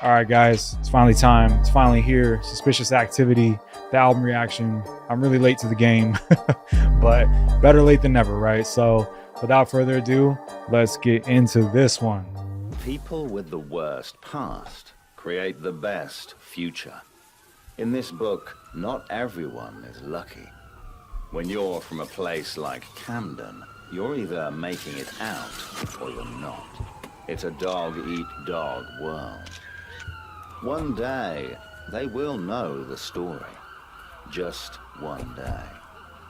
All right, guys, it's finally time. It's finally here. Suspicious Activity, the album reaction. I'm really late to the game, but better late than never, right? So without further ado, let's get into this one. People with the worst past create the best future. In this book, not everyone is lucky. When you're from a place like Camden, you're either making it out or you're not. It's a dog-eat-dog world. One day, they will know the story. Just one day.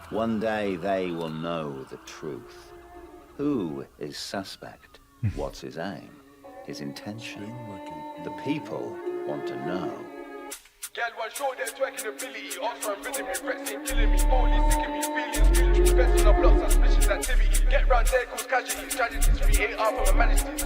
One day, they will know the truth. Who is suspect? What's his aim? His intention? The people want to know. Gal one show their twerking ability. Oxford rhythm me, flexing, killing me. Only sicking me, feelings mutual. Best on a block, suspicious activity. Get round there, cause casualties, strategies. 3 8 from a majesties.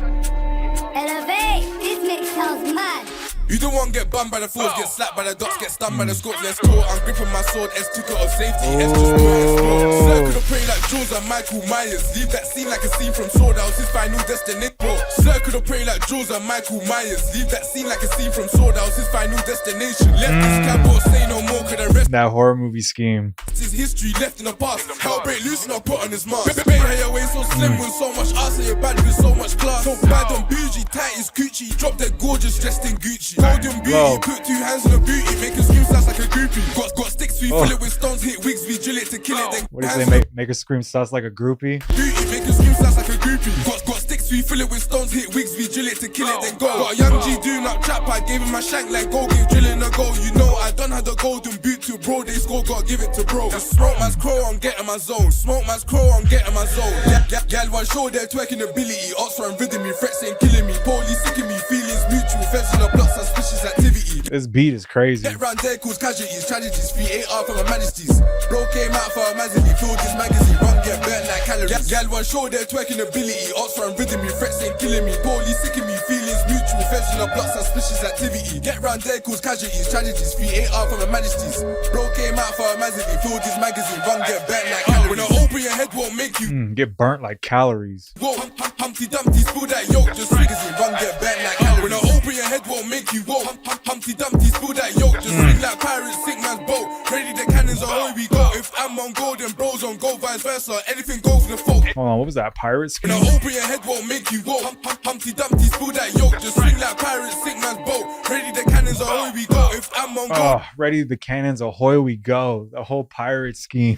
Elevate, this mix sounds mad. You don't want to get bummed by the fours, get slapped by the dots, get stunned by the scopes. Let's go. I'm gripping my sword, S ticket of safety. S just go and explode. Circle the prey like Jaws and Michael Myers. Leave that scene like a scene from Sword House. His final destination. Circle the prey like Jaws and Michael Myers. Leave that scene like a scene from Sword House. His final destination. Left this cab, won't say no more. Could the rest That horror movie scheme. his history left in the past. Hell break loose and I'll put on his mask. Bay how your way so slim with so much ass and your bad with so much class. So bad on bougie, tight is Gucci. Drop that gorgeous dressed in Gucci. Golden beauty, put 2 hands on the booty, make a scream sounds like a groupie. Got sticks, we fill it with stones, hit wigs, we drill it to kill it. Then What do you say? Make a scream sus like a groupie? Booty, make a scream sounds like a groupie. Got sticks, we fill it with stones, hit wigs, we drill it to kill it. Then go. Got a young G doing up trap, I gave him my shank like go, give drilling a go. You know I done had the golden boot to Broadday score, gotta give it to bro. The smoke man's crow, I'm getting my zone. Smoke man's crow, I'm getting my zone. Gal one show their twerking ability. Oxford and rhythm me, threats ain't killing me. Police sicking me, feelings mutual. Feds in the block, suspicious activity. This beat is crazy. Get round there, cause casualties, tragedies. 3 8 from a majesties. Bro came out for a mazzy, filled this magazine. Run get burnt like calories. Gal one show their twerking ability. Oxford and rhythm me, threats ain't killing me. Police sicking me, feelings mutual. Feds in the block, suspicious activity. Get round there, cause casualties, tragedies. 3 8 from a majesties. Bro came out for a mazzy, filled this magazine. Run get burnt like calories. When I open your head, won't make you Get burnt like calories. whoa. Humpty Dumpty, spill that yolk, just magazine. Run get burnt like calories. When I open your head, won't make you whoa. Humpty Dumpty, spill that yolk, just swing like pirates, sink man's boat. Ready the cannons, away we go. If I'm on gold, then bros on gold, vice versa. Anything goes for the folk. Hold on, what was that? Pirate When I scheme? open your head, won't make you whoa. Humpty Dumpty, spill that yolk, just swing like pirates, sink man's boat. Ready the cannons, away we go. If I'm on gold, Oh, ready the cannons, ahoy we go. The whole pirate scheme.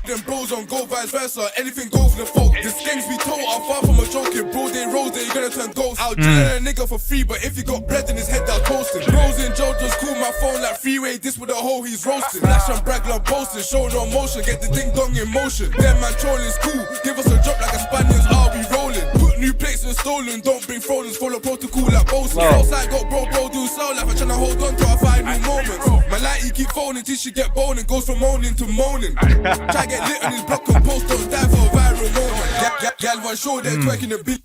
then bros on gold, vice versa. Anything goes for the folk. The schemes we told are far from a joke. If Broadday rolls, then you're gonna turn ghost. I'll drill a nigga for free, but if you got bread in his head, that's toasting. Bros in jail just call my phone like freeway. This with a hoe he's roasting. Lash and brag like posting, show no motion. Get the ding dong in motion. Them man trolling's cool. Give us a drop like a Spaniards, are we rolling? Put new plates and stolen. Don't bring frollers. Follow protocol like boasting. Outside got bro do sound like I'm trying to hold on to our final moments. My light he keep phoning till she get boning. Goes from moaning to moaning. Try get lit on his block and post on die for a viral moment. Gal one show they're twerking a bit.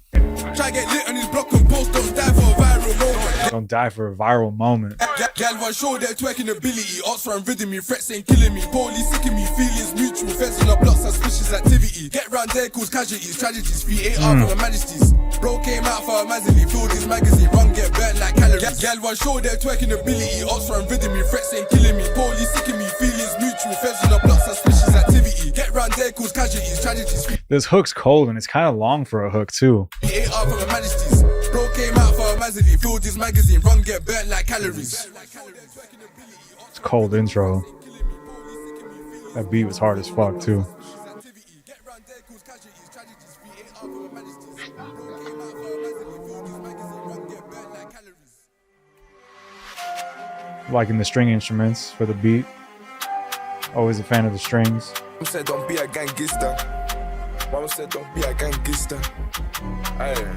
Try get lit on his block and post on die for a viral moment. Don't die for a viral moment. Gal one show their twerking ability. Oxford and rhythm me, threats ain't killing me. Police sicking me, feelings mutual. Feds in the block, suspicious activity. Get round there, cause casualties, tragedies. 3 8 from the majesties. Bro came out for a mazzy, filled his magazine. Run get burnt like calories. Gal one show their twerking ability. Oxford and rhythm me, threats ain't killing me. Police sicking me, feelings mutual. Feds in the block, suspicious activity. Get round there, cause casualties, tragedies. This hook's cold and it's kind of long for a hook too. 3 8 from the majesties. Bro came out for a mazzy, filled his magazine. Run get burnt like calories. It's a cold intro. That beat was hard as fuck too. Liking the string instruments for the beat. Always a fan of the strings. Mom said don't be a gangster. Mom said don't be a gangster. Aye.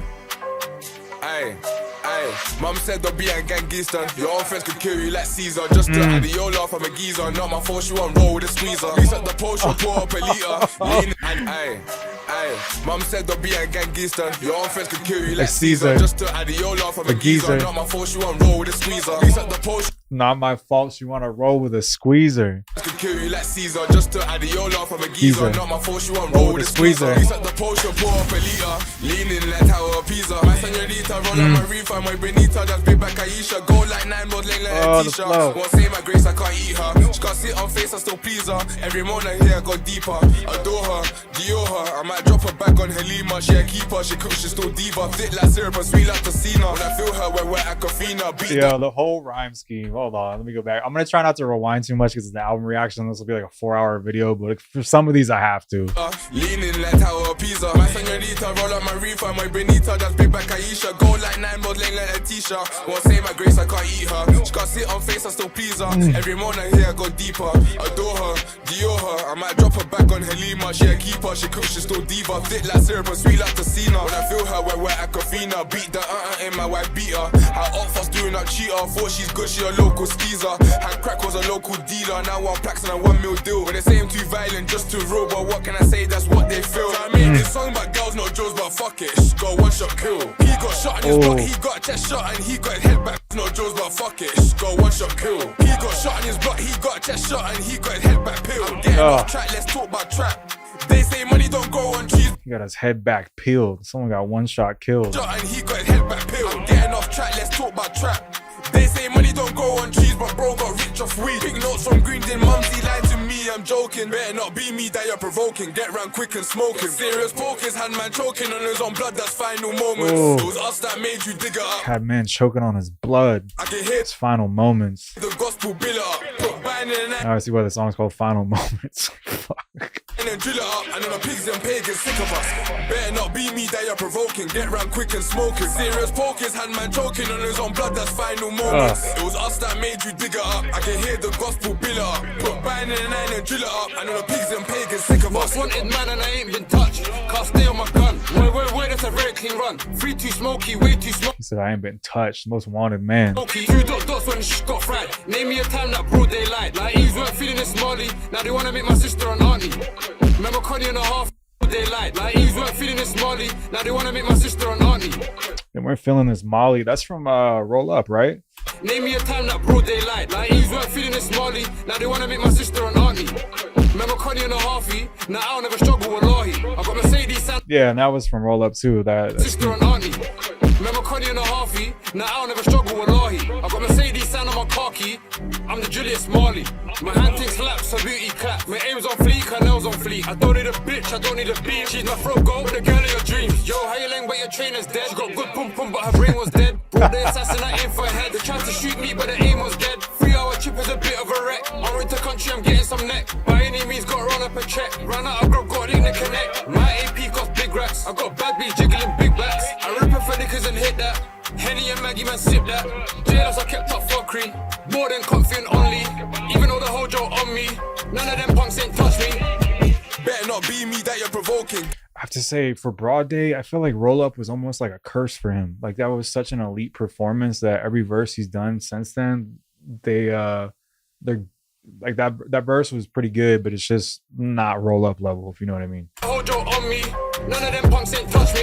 Aye. Aye. Mom said don't be a gangster. Your own friends could kill you like Caesar. Just to add the yola from a geezer. Not my fault, she won't roll with a squeezer. Grease up the potion, pour up a liter. Lean and aye. Aye. Mom said don't be a gangster. Your own friends could kill you like Caesar. Just to add the yola from a geezer. Not my fault, she won't roll with a squeezer. Grease up the potion. Not my fault. She want to roll with a squeezer. Could kill you like Caesar, just to Adiola from a geezer. Not my fault, she want roll with a squeezer. He's at the potion, pour up a liter, leaning like Tower of Pisa. My senorita, roll on my reefer, my Benita, just big back Aisha. Go like 9 modeling like a t-shirt. Won't say my grace, I can't eat her. She got sit on face, I still please her. Every morning here I go deeper. Adore her, Dior her. I might drop her back on Halima. She a keeper, she cooks, she still diva. Thick like syrup and sweet like Tocina. When I feel her, we're wet at Cafina. Yeah, the whole rhyme scheme. Hold on, let me go back. I'm gonna try not to rewind too much because it's the album reaction. This will be like a 4-hour video, but for some of these I have to. Leaning like Tower of Pisa. My senorita, roll up my reefer, my Benita, just big back Aisha. Go like 9 modeling like a t-shirt. Won't say my grace, I can't eat her. She got sit on face, I still please her. Every morning here I go deeper. Adore her, Dior her. I might drop her back on Halima. She a keeper, she cooks, she still diva. Thick like syrup and sweet like Tocina. When I feel her, we're wet at Cafina. Beat the in my white beater. How off fast doing that cheater. Thought she's good, she a local skeezer. Hand crack was a local dealer. Now 1 packs and a 1 mil deal. When they say I'm too violent just to roll, but what can I say? That's what they feel. So I made this song about girls, not Joes, but fuck it. Got 1 shot kill. He got shot in his block, he got a chest shot and he got his head back. Not Joes, but fuck it. Got 1 shot kill. He got shot in his block, he got a chest shot and he got his head back pill. I'm getting off track, let's talk about trap. They say money don't grow on trees. He got his head back peeled. Someone got 1 shot killed. Shot and he got his head back peeled. I'm getting off track, let's talk about trap. They say money don't grow on trees, but bro got rich off weed. Big notes from Green, then mumsy lied to me, I'm joking. Better not be me that you're provoking. Get round quick and smoking. Serious focus, had man choking on his own blood, that's final moments. It was us that made you dig it up. Had man choking on his blood. I can hear His final moments. the gospel bill it up. Put bang in the night Now I see why the song's called Final Moments. Fuck. and then drill it up. And then the pigs and pagans sick of us. Better not be me that you're provoking. Get round quick and smoking. Serious focus, had man choking on his own blood, that's final moments. It was us that made you dig it up. I can hear the gospel bill it up. Put bang in the night and drill it up. And then the pigs and pagans sick of us. Most wanted man and I ain't been touched. Can't stay on my gun. Wait, that's a very clean run. Free too smoky, way too smoky. He said, I ain't been touched. Most wanted man. 2 dots when she got fried. Name me a time that Broadday lied. Like Eves weren't feeling this Molly. Now they wanna make my sister an auntie. Remember Connie and a half. They lied. Like Eves weren't feeling this Molly. Now they wanna make my sister an auntie. They weren't feeling this Molly. That's from Roll Up, right? Name me a time that Broadday lied. Like Eves weren't feeling this Molly. Now they wanna make my sister an auntie. Remember Connie and a halfie. Now I'll never struggle with Lahi. I got Mercedes and Yeah, and that was from Roll Up too. That's sister and auntie. Remember Connie and a halfie. Now I'll never struggle with Lahi. I got Mercedes sound on my car key. I'm the Julius Marley. My hand thing slaps, her beauty clap. My aim's on fleek, her nails on fleek. I don't need a bitch, I don't need a beat. She's my throat goat, the girl of your dreams. Yo, how you laying but your trainer's dead? She got good pum pum, but her brain was dead. Broadday assassin, I aim for her head. They tried to shoot me, but the aim was dead. 3-hour trip is a bit of a wreck. I'm into country, I'm getting some neck. By any means, gotta run up a check. Run out of grub, got a link to connect. My AP cost big racks. I got bad beats jiggling big backs. I rip it for niggas and hit that. Henny and Maggie, man, sip that. Jailers, I kept up fuckery. More than confident only. Even though the whole joke on me. None of them punks ain't touch me. better not be me that you're provoking. I have to say, for Broadday, I feel like Roll Up was almost like a curse for him. Like, that was such an elite performance that every verse he's done since then, they're like that verse was pretty good, but it's just not Roll Up level, if you know what I mean. Hold your on me. None of them punks ain't touch me.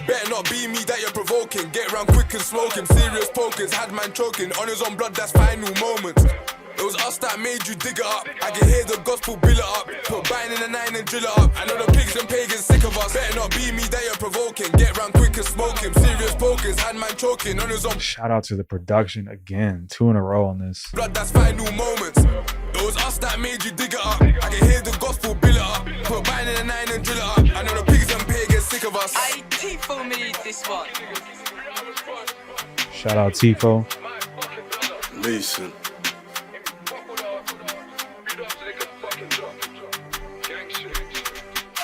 Better not be me that you're provoking. Get round quick and smoking. Serious pokers, had man choking. On his own blood, that's final moments. It was us that made you dig it up. I can hear the gospel bill it up. Put bang in the 9 and drill it up. I know the pigs and pagans sick of us. Better not be me that you're provoking. Get round quick and smoking. Serious pokers, had man choking. On his own Shout out to the production again, 2 in a row on this. blood, that's final moments. It was us that made you dig it up. I can hear the gospel bill it up. Put bang in the 9 and drill it up. I know the pigs and pagans sick of us. I Tifo made this one. Shout out Tifo. Listen.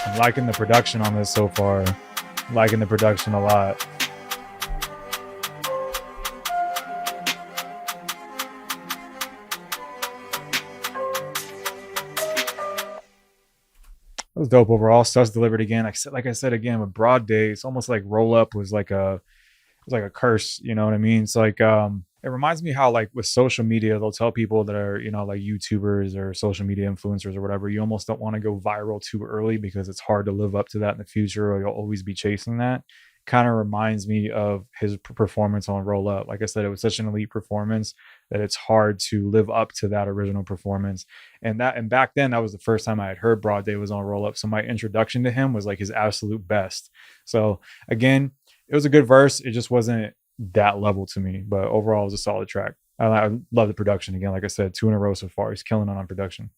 I'm liking the production on this so far. I'm liking the production a lot. It was dope overall. Stuff's delivered again. Like I said again, with Broadday, it's almost like Roll Up was like a curse. You know what I mean? It's like it reminds me how, like, with social media, they'll tell people that are, you know, like YouTubers or social media influencers or whatever, you almost don't want to go viral too early because it's hard to live up to that in the future, or you'll always be chasing that. kind of reminds me of his performance on Roll Up. Like I said, it was such an elite performance that it's hard to live up to that original performance. And back then, that was the first time I had heard Broadday was on Roll Up. So my introduction to him was like his absolute best. So again, it was a good verse. It just wasn't that level to me, but overall it was a solid track. I love the production. Again, like I said, 2 in a row so far. He's killing it on production.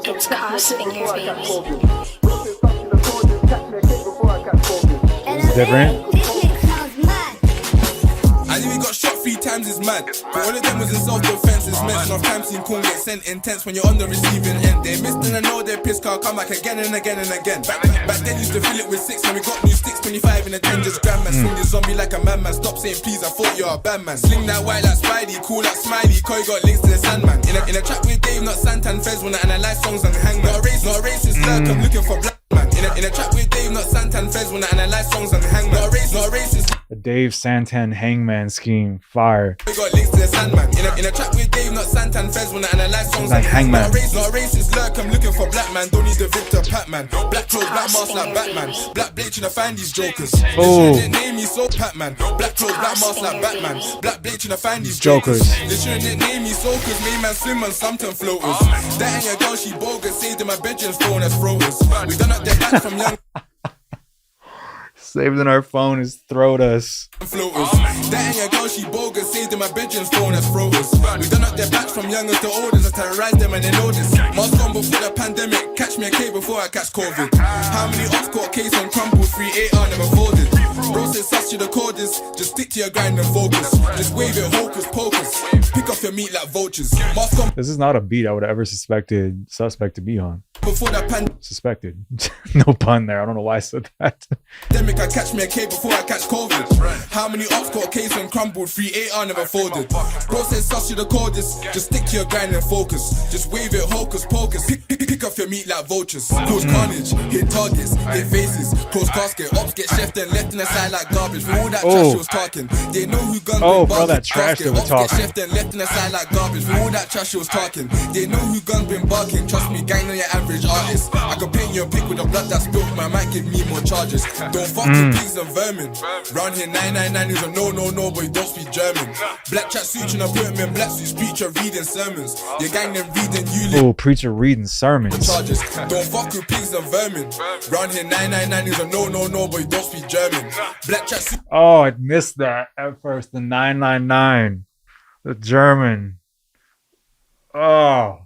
It's costing your baby. This is different. I think we got shot 3 times, it's mad. But all of them was in self-defense. It's mention of crime scene, cool, get sent intense when you're on the receiving end. They missed and I know their piss car come back again and again and again. Back then used to fill it with 6 when we got new sticks, 25 in a 10 just grab man. Swing this zombie like a madman. Stop saying please, I thought you're a bad man. Sling that white like Spidey, cool like Smiley. Koi got links to the Sandman. In a trap with Dave, not Santan Fez when I analyze songs and hang. Not a racist lurk, I'm looking for black man. In a trap with Dave, not Santan Fez when I analyze songs and hang. Not a racist. The Dave Santan Hangman scheme, fire. We got links to the Sandman. In a trap with Dave, not Santan Fez when I analyze songs like and Hangman. Not a racist lurk, I'm looking for black man. Don't need the Victor Patman. Black clothes, black mask like Batman. Black blade trying to find these jokers. Oh. They name me so Patman. Black clothes, black mask like Batman. Black blade trying to find these Jokers. They shouldn't name me so cause main man swim on something floaters. That ain't your girl, she bogus. Saved in my bedroom's phone as throwers. We done up their back from young Saved in our phone is throwed us. floaters. That ain't your girl, she bogus. Saved in my bedroom's phone as throwers. We done up their backs from youngers to olders. I terrorize them and they know this. Mask on before the pandemic. Catch me a K before I catch COVID. How many ops got case on crumble? 3 AR never folded. Bro said such to the coders. Just stick to your grind and focus. Just wave it hocus pocus. Pick off your meat like vultures. Mask on This is not a beat I would have ever suspect to be on. before the Suspected. No pun there. I don't know why I said that. pandemic. I catch me a K before I catch COVID. How many ops got case and crumbled? 3 AR never folded. Bro said such to the coders. Just stick to your grind and focus. Just wave it hocus pocus. Pick off your meat like vultures. Cause carnage, hit targets, hit faces, close casket. Ops get chefed and left in the side like garbage. For all that trash she was talking. They know who guns been bro, that barking. trash they were Ops talking. get chefed and left in the side like garbage. For all that trash she was talking. They know who guns been barking. Trust me, gang on your average artist. I could paint you a pic with the blood that's spilled. Man might give me more charges. Don't fuck with pigs and vermin. Round here 999 is a no, but you don't speak German. Black chat suit and I put him in black suit. Preacher reading sermons. Your gang them reading you. Oh, preacher reading sermons. Charges. Don't fuck with pigs and vermin. Round here 999 is a no, but you don't speak German. Black chat suit. Oh, I missed that at first. The 999. The German. Oh.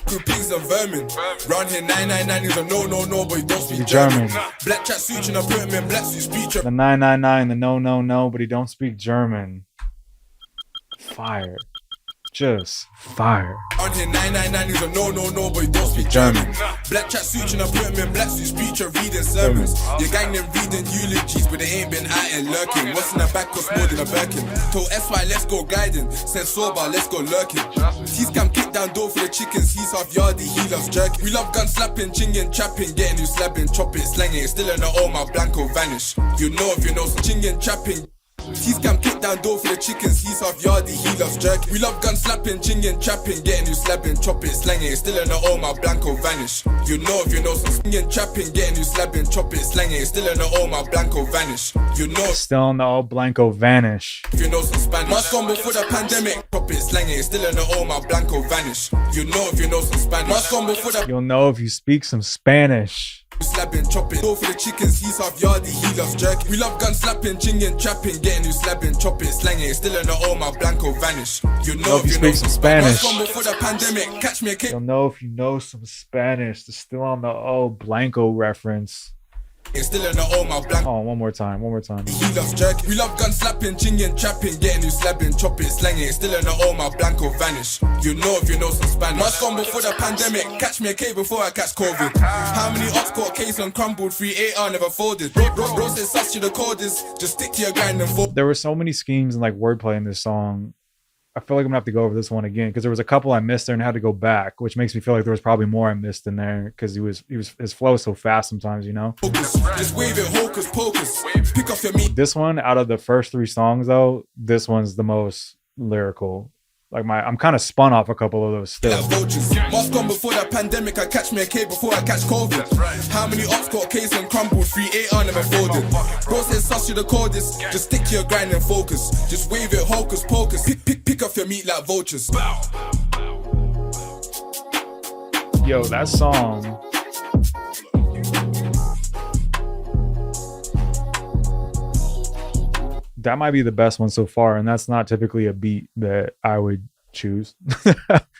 With pigs and vermin. Round here 999 is a no, but you don't speak German. German. Black chat suit and I put him in black suit. Preacher. The 999, the no, but he don't speak German. Fire. Just fire. On here 999 is a no, but you don't speak German. Black chat suit and I put him in black suit. Preacher reading sermons. Your gang them reading eulogies, but they ain't been out and lurking. What's in the back cost more than a Birkin. Told SY, let's go guiding. Said sober, let's go lurking. T-Scam kick down door for the chickens. He's half yardy, he loves jerking. We love gun slapping, chinging, trapping, getting you slapping, chopping, slanging. Still in the my blanco vanish. You know if you know some chinging, trapping. T-Scam kick down door for the chickens. He's half yardy, he loves jerking. We love gun slapping, chinging, trapping, getting you slapping, chopping, slanging. Still in the my blanco vanish. You know if you know some chinging, trapping, getting you slapping, chopping, slanging. Still in the my blanco vanish. You know Still in the old Blanco vanish. if you know some Spanish. Mask on before the pandemic. Chop it, slang it. Still in the my blanco vanish. You know if you know some Spanish. Mask on before the You'll know if you speak some Spanish. slapping, chopping. Go for the chickens, he's half yardy, he loves jerking. We love gun slapping, chinging, trapping, getting you slapping, chopping, slanging. Still in the my blanco vanish. You know if you know some Spanish. Mask on before the pandemic. Catch me a K. You'll know if you know some Spanish. It's still on the old Blanco reference. It's still in the my blanco. Oh, one more time. He loves jerking. We love gun slapping, chinging, trapping, getting you slapping, chopping, slanging. Still in the my blanco vanish. You know if you know some Spanish. Mask on before the pandemic. Catch me a K before I catch COVID. How many ops got case on crumbled? 3 AR never folded. Bro said such to the coders. Just stick to your grind and fold. There were so many schemes and like wordplay in this song. I feel like I'm gonna have to go over this one again because there was a couple I missed there and had to go back, which makes me feel like there was probably more I missed in there because his flow is so fast sometimes, you know. Just wave it hocus pocus. Pick off your meat. This one, out of the first 3 songs though, this one's the most lyrical. Like I'm kind of spun off a couple of those still. Like vultures. Mask on before the pandemic, I catch me a K before I catch COVID. How many ops got case and crumbled? 3-8 on them and folded. Bro says sus you the coldest. Just stick to your grind and focus. Just wave it hocus pocus. Pick up your meat like vultures. Yo, that song. That might be the best one so far, and that's not typically a beat that I would choose.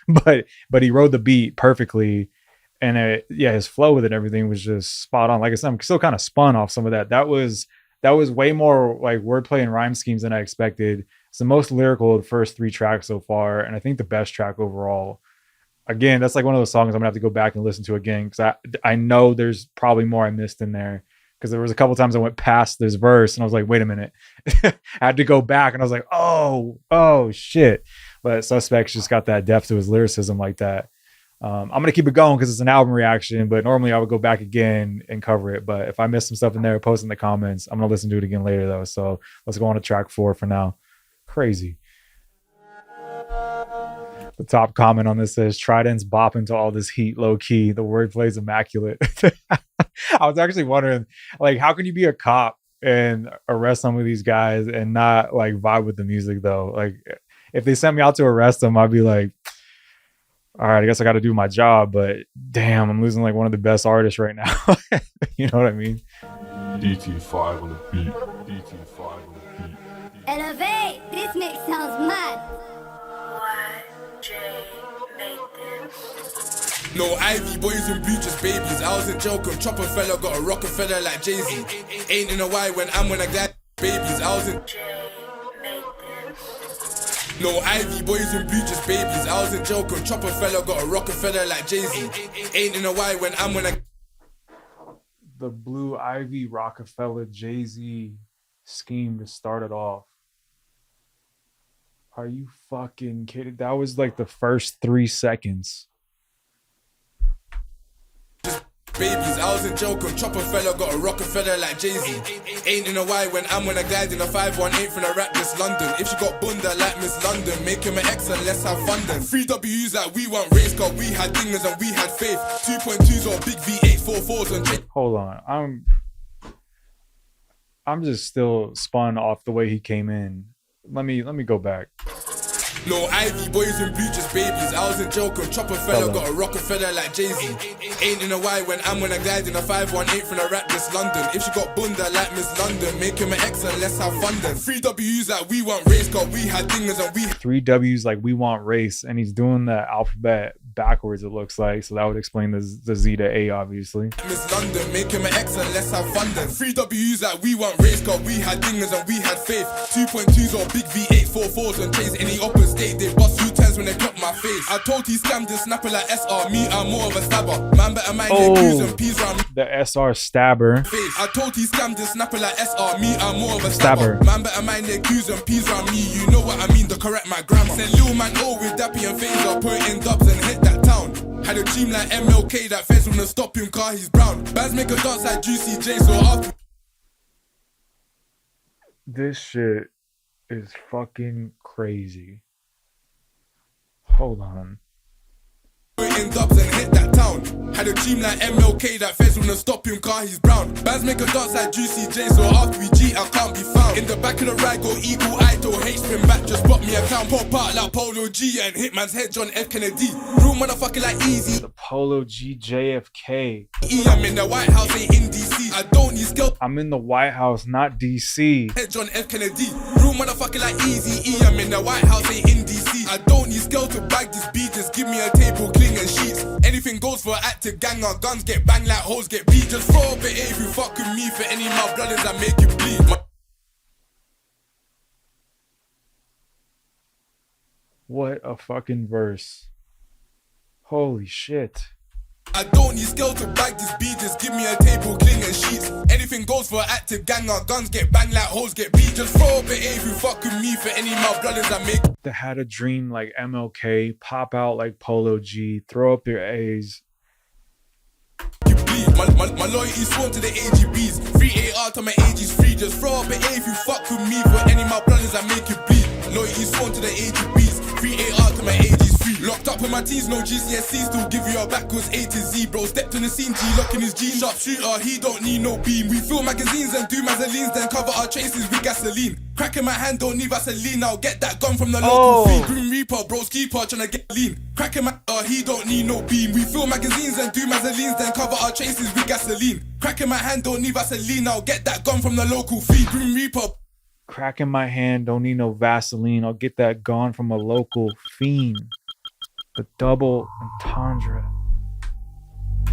but he rode the beat perfectly, and his flow with it and everything was just spot on. Like I said, I'm still kind of spun off some of that. That was way more like wordplay and rhyme schemes than I expected. It's the most lyrical of the first 3 tracks so far, and I think the best track overall. Again, that's like one of those songs I'm gonna have to go back and listen to again, because I know there's probably more I missed in there. Because there was a couple times I went past this verse and I was like, wait a minute. I had to go back and I was like, oh shit. But Suspect's just got that depth to his lyricism like that. I'm going to keep it going because it's an album reaction, but normally I would go back again and cover it. But if I missed some stuff in there, post in the comments. I'm going to listen to it again later though. So let's go on to track 4 for now. Crazy. The top comment on this says, Trident's bopping to all this heat low key. The wordplay is immaculate. I was actually wondering, like, how can you be a cop and arrest some of these guys and not like vibe with the music though? Like, if they sent me out to arrest them, I'd be like, all right, I guess I got to do my job, but damn, I'm losing like one of the best artists right now. You know what I mean? DT5 on the beat. DT5 on the beat. Elevate, this mix sounds mad. No Ivy, boys in blue, just babies. I was a joke, chopper fella, got a Rockefeller like Jay-Z. Ain't in a why when I glad babies. I was in No Ivy, boys in blue, just babies. I was a joke, chopper fella, got a Rockefeller like Jay-Z. Ain't in a why when I The Blue Ivy Rockefeller Jay-Z scheme to start it off. Are you fucking kidding? That was like the first 3 seconds. Babies, I was a joke, chopper fella, got a Rockefeller like Jay-Z. Ain't in a why when I glide in a 518 from a rap this London. If she got bunda like Miss London, make him an X and let's have fun then. 3 W's like we want race, cause we had dingers and we had faith. 2.2s or big V8 44s and Hold on. I'm just still spun off the way he came in. Let me go back. No Ivy, boys in blue, just babies. I was a joke, chopper fella, got a Rockefeller like Jay-Z. Ain't in a why when I glide in a 518 from a rap this London. If she got bunda like Miss London, make him an X and let's have fun then. 3 W's like we want race, cause we had dingers and we 3 W's like we want race, and he's doing the alphabet backwards, it looks like, so that would explain the Z to A, obviously. Miss London, make him an X and let's have fun then. 3 W's like we want race, cause we had dingers and we had faith. 2.2s or big V8 44s and chase any upper state. They bust U-turns when they clock my face. I told he scammed and snapper like SR. Me, I'm more of a stabber. Man better mind their Q's and P's round me. The SR stabber. I told he scammed and snapper like SR. Me, I'm more of a stabber. Man better mind their Q's and P's round me. You know what I mean, to correct my grammar. Send Lil Man O with Dappy and Phaser. Put in dubs and hit that town. Had a dream like MLK that feds wanna stop him car he's brown. Bands make a dance like Juicy J, so after This shit is fucking crazy. Hold on. in dubs and hit that town. Had a dream like MLK that feds wanna stop him car he's brown. Bands make a dance like Juicy J, so after we G I can't be found. In the back of the ride go equal idol, H spin back, just bought me a clown. Pop out like Polo G and Hitman's head John F Kennedy. Real motherfucker like Easy. The Polo G JFK. I'm in the White House, ain't in DC. I don't need skill. I'm in the White House, not DC. Head John F Kennedy. Real motherfucker like Easy. I'm in the White House, ain't in DC. I don't need skill to bag this beat. Just give me a table, cling and sheets. Anything goes for active gang. Our guns get banged like hoes get beat. Just throw up it if you fuck with me. For any of my brothers that make you bleed. What a fucking verse. Holy shit. I don't need skill to bag this beat. Just give me a table, cling and sheets. Anything goes for active gang. Our guns get banged like hoes get beat. Just throw up it if you fuck with me. For any of my brothers that make That had a dream like MLK, pop out like Polo G, throw up your A's. you bleed. My loyalty's sworn to the AGBs. 3AR to my age is free. Just throw up an A if you fuck with me. For any of my brothers that make you bleed. Loyalty's sworn to the AGBs. 3AR up with my teens, no GCSE, still give you a backwards A to Z, bro. Stepped on the scene, G locking his jeans. Sharp shooter, he don't need no beam. We fill magazines and do mazolines, then cover our traces with gasoline. Crack in my hand, don't need Vaseline. I'll get that gun from the local fiend. Grim Reaper, bro's keeper, tryna get lean. Crack in my he don't need no beam. We fill magazines and do mazolines, then cover our traces with gasoline. Crack in my hand, don't need Vaseline. I'll get that gun from the local fiend. Grim Reaper. Crack in my hand, don't need no Vaseline. I'll get that gone from a local fiend. The double entendre.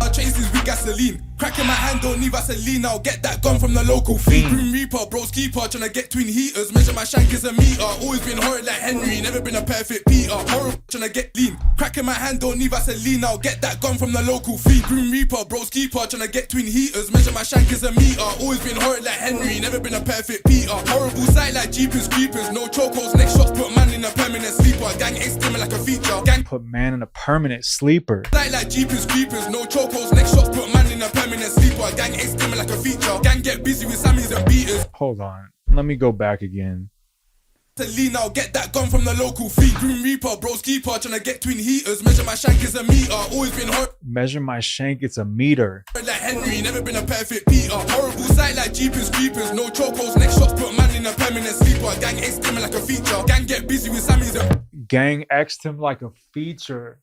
Our chases with gasoline. Crack in my hand, don't need Vaseline. I'll get that gun from the local fiend. Grim Reaper, bro's keeper, tryna get twin heaters. Measure my shank is a meter. Always been horrid like Henry, never been a perfect Peter. Horrible, tryna get lean. Crack in my hand, don't need Vaseline. I'll get that gun from the local fiend. Grim Reaper, bro's keeper, tryna get twin heaters. Measure my shank is a meter. Always been horrid like Henry, never been a perfect Peter. Horrible sight like Jeepers Creepers. No chocos, next shots put man in a permanent sleeper. Gang ain't stimming like a feature. Gang put man in a permanent sleeper. Sight like Jeepers Creepers. No chocos, next shots put man in a permanent sleeper. Gang ain't stimming like a feature. Gang get busy with Sammys and beaters. Hold on, let me go back again. To lean, I'll get that gun from the local fiend. Grim Reaper, bro's keeper, tryna get twin heaters. Measure my shank is a meter. Always been horrible. Measure my shank, it's a meter. Like Henry, never been a perfect Peter. Horrible sight like Jeepers Creepers. No chocos, next shots put man in a permanent sleeper. Gang ain't stimming like a feature. Gang get busy with Sammys and Gang X'd him like a feature.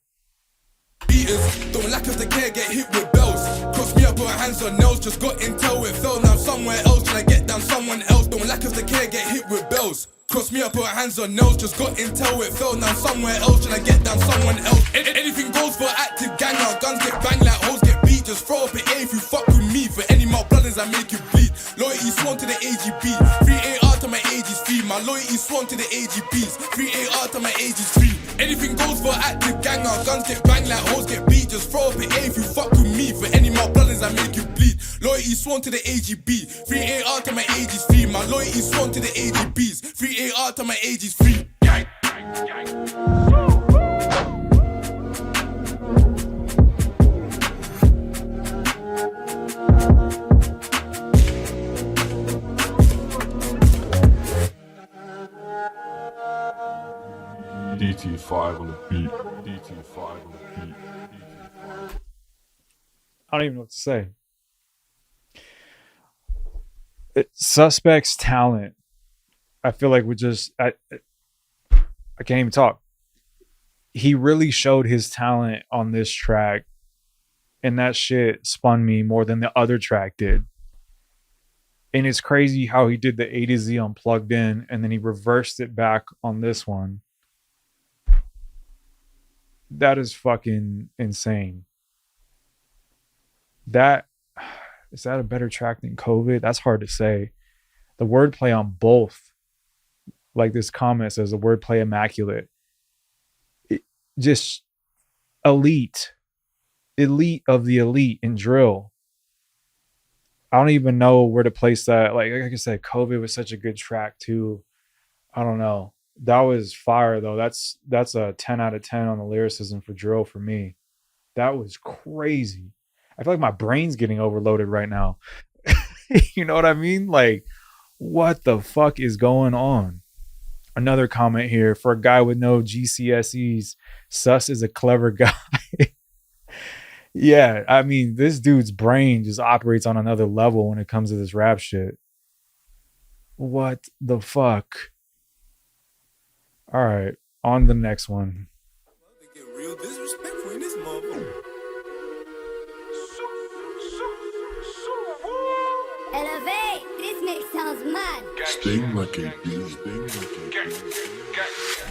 beaters. Don't lack of the care, get hit with bells. Cross me up, put hands on nails. Just got intel, it fell down somewhere else. Tryna get down someone else. Don't lack of the care, get hit with bells. Cross me up, put hands on nails. Just got intel, it fell down somewhere else. Tryna get down someone else. Anything goes for active gang. Our guns get banged like hoes get beat. Just throw up an A if you fuck with me. For any more brothers, I make you bleed. Loyalty sworn to the AGB. Free AR to my age is free. My loyalty sworn to the AGBs. Free AR to my age is free. Anything goes for active gang. Our guns get banged like hoes get beat. Just throw up an A if you fuck with me. For any more brothers, I make you bleed. Loyalty sworn to the AGB. Free AR to my age is free. My loyalty sworn to the AGBs. Free AR to my age is free. Gang, gang, gang. DT5 on the beat. DT5 on the beat. DT5. I don't even know what to say. Suspect's talent, I feel like I can't even talk. He really showed his talent on this track, and that shit spun me more than the other track did. And it's crazy how he did the A to Z unplugged in, and then he reversed it back on this one. That is fucking insane. Is that a better track than COVID? That's hard to say. The wordplay on both, like this comment says, the wordplay immaculate. Just elite of the elite in drill. I don't even know where to place that. Like I said, COVID was such a good track too. I don't know. That was fire though. That's a 10 out of 10 on the lyricism for drill for me. That was crazy. I feel like my brain's getting overloaded right now. You know what I mean? Like, what the fuck is going on? Another comment here. For a guy with no GCSEs, Sus is a clever guy. Yeah, I mean, this dude's brain just operates on another level when it comes to this rap shit. What the fuck? All right, on to the next one. Real disrespectful in this motherfucker. Elevate, this mix sounds mad. Sting like a bee. Sting like a bee.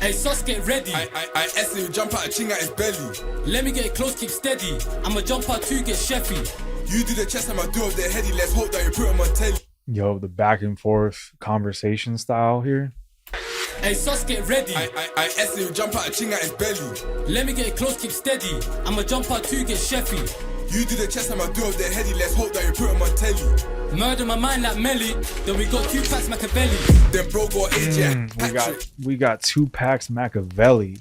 Hey, Sus, get ready. I Astyle jump out a ching at his belly. Let me get close, keep steady. I'ma jump out too, get chefy. You do the chest, I'ma do up the heady. Let's hope that you put him on telly. Yo, the back and forth conversation style here. Hey, Sus, get ready. I Astyle jump out a ching at his belly. Let me get close, keep steady. I'ma jump out too, get chefy. You do the chest, I'ma do up the heady. Let's hope that you put him on telly. Murder my mind like Melly. Then we got 2 packs Machiavelli. Then bro got AJ. We got 2 packs Machiavelli.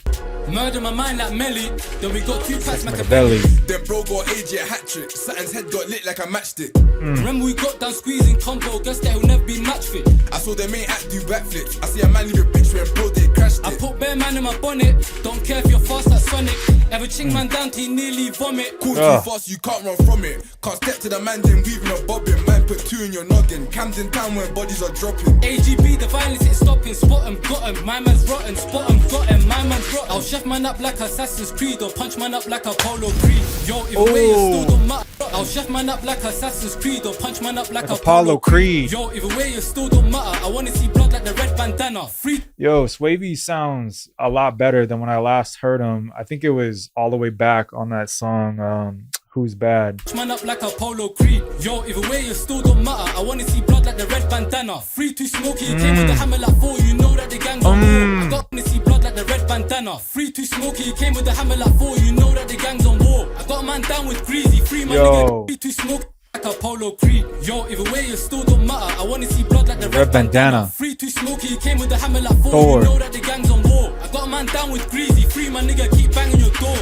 Murder my mind like Melly. Then we got 2 packs Machiavelli. Then bro got AJ a hat trick. Saturn's head got lit like a matchstick. Remember we got down squeezing combo. Guess that he'll never be match fit. I saw them ain't act do backflips. I see a man leave a bitch when Broadday crashed it. I put bare man in my bonnet. Don't care if you're fast like Sonic. Ever ching man down till he nearly vomit. Cool too fast, you can't run from it. Can't step to the man, then weaving a bobbin. Man put two in your noggin. Camden town when bodies are dropping. AGB, the violence ain't stopping. Spot 'em, got 'em. My man's rotten. Spot 'em, got 'em. My man's rotten. I'll chef man up like Assassin's Creed or punch man up like Apollo Creed. Yo, if way you still don't matter. I'll chef man up like Assassin's Creed or punch man up like Apollo Creed. Yo, if way you still don't matter. I wanna see blood like the red bandana. Free. Yo, Swavey sounds a lot better than when I last heard him. I think it was all the way back on that song, Who's Bad. Man up like Apollo Creed. Yo, either way you still don't matter. I wanna see blood like the red bandana. Free too smoky, you came with the hammer like 4. You know that the gang's on war. I got wanna see blood like the red bandana. Free too smoky, you came with the hammer like 4. You know that the gang's on war. I got a man down with greasy. Free my nigga, free too smoky. Like Apollo Creed. Yo, either way you still don't matter. I wanna see blood like the red bandana. Free too smoky, you came with the hammer like 4. You know that the gang's on war. I got a man down with greasy. Free my nigga, keep banging your door.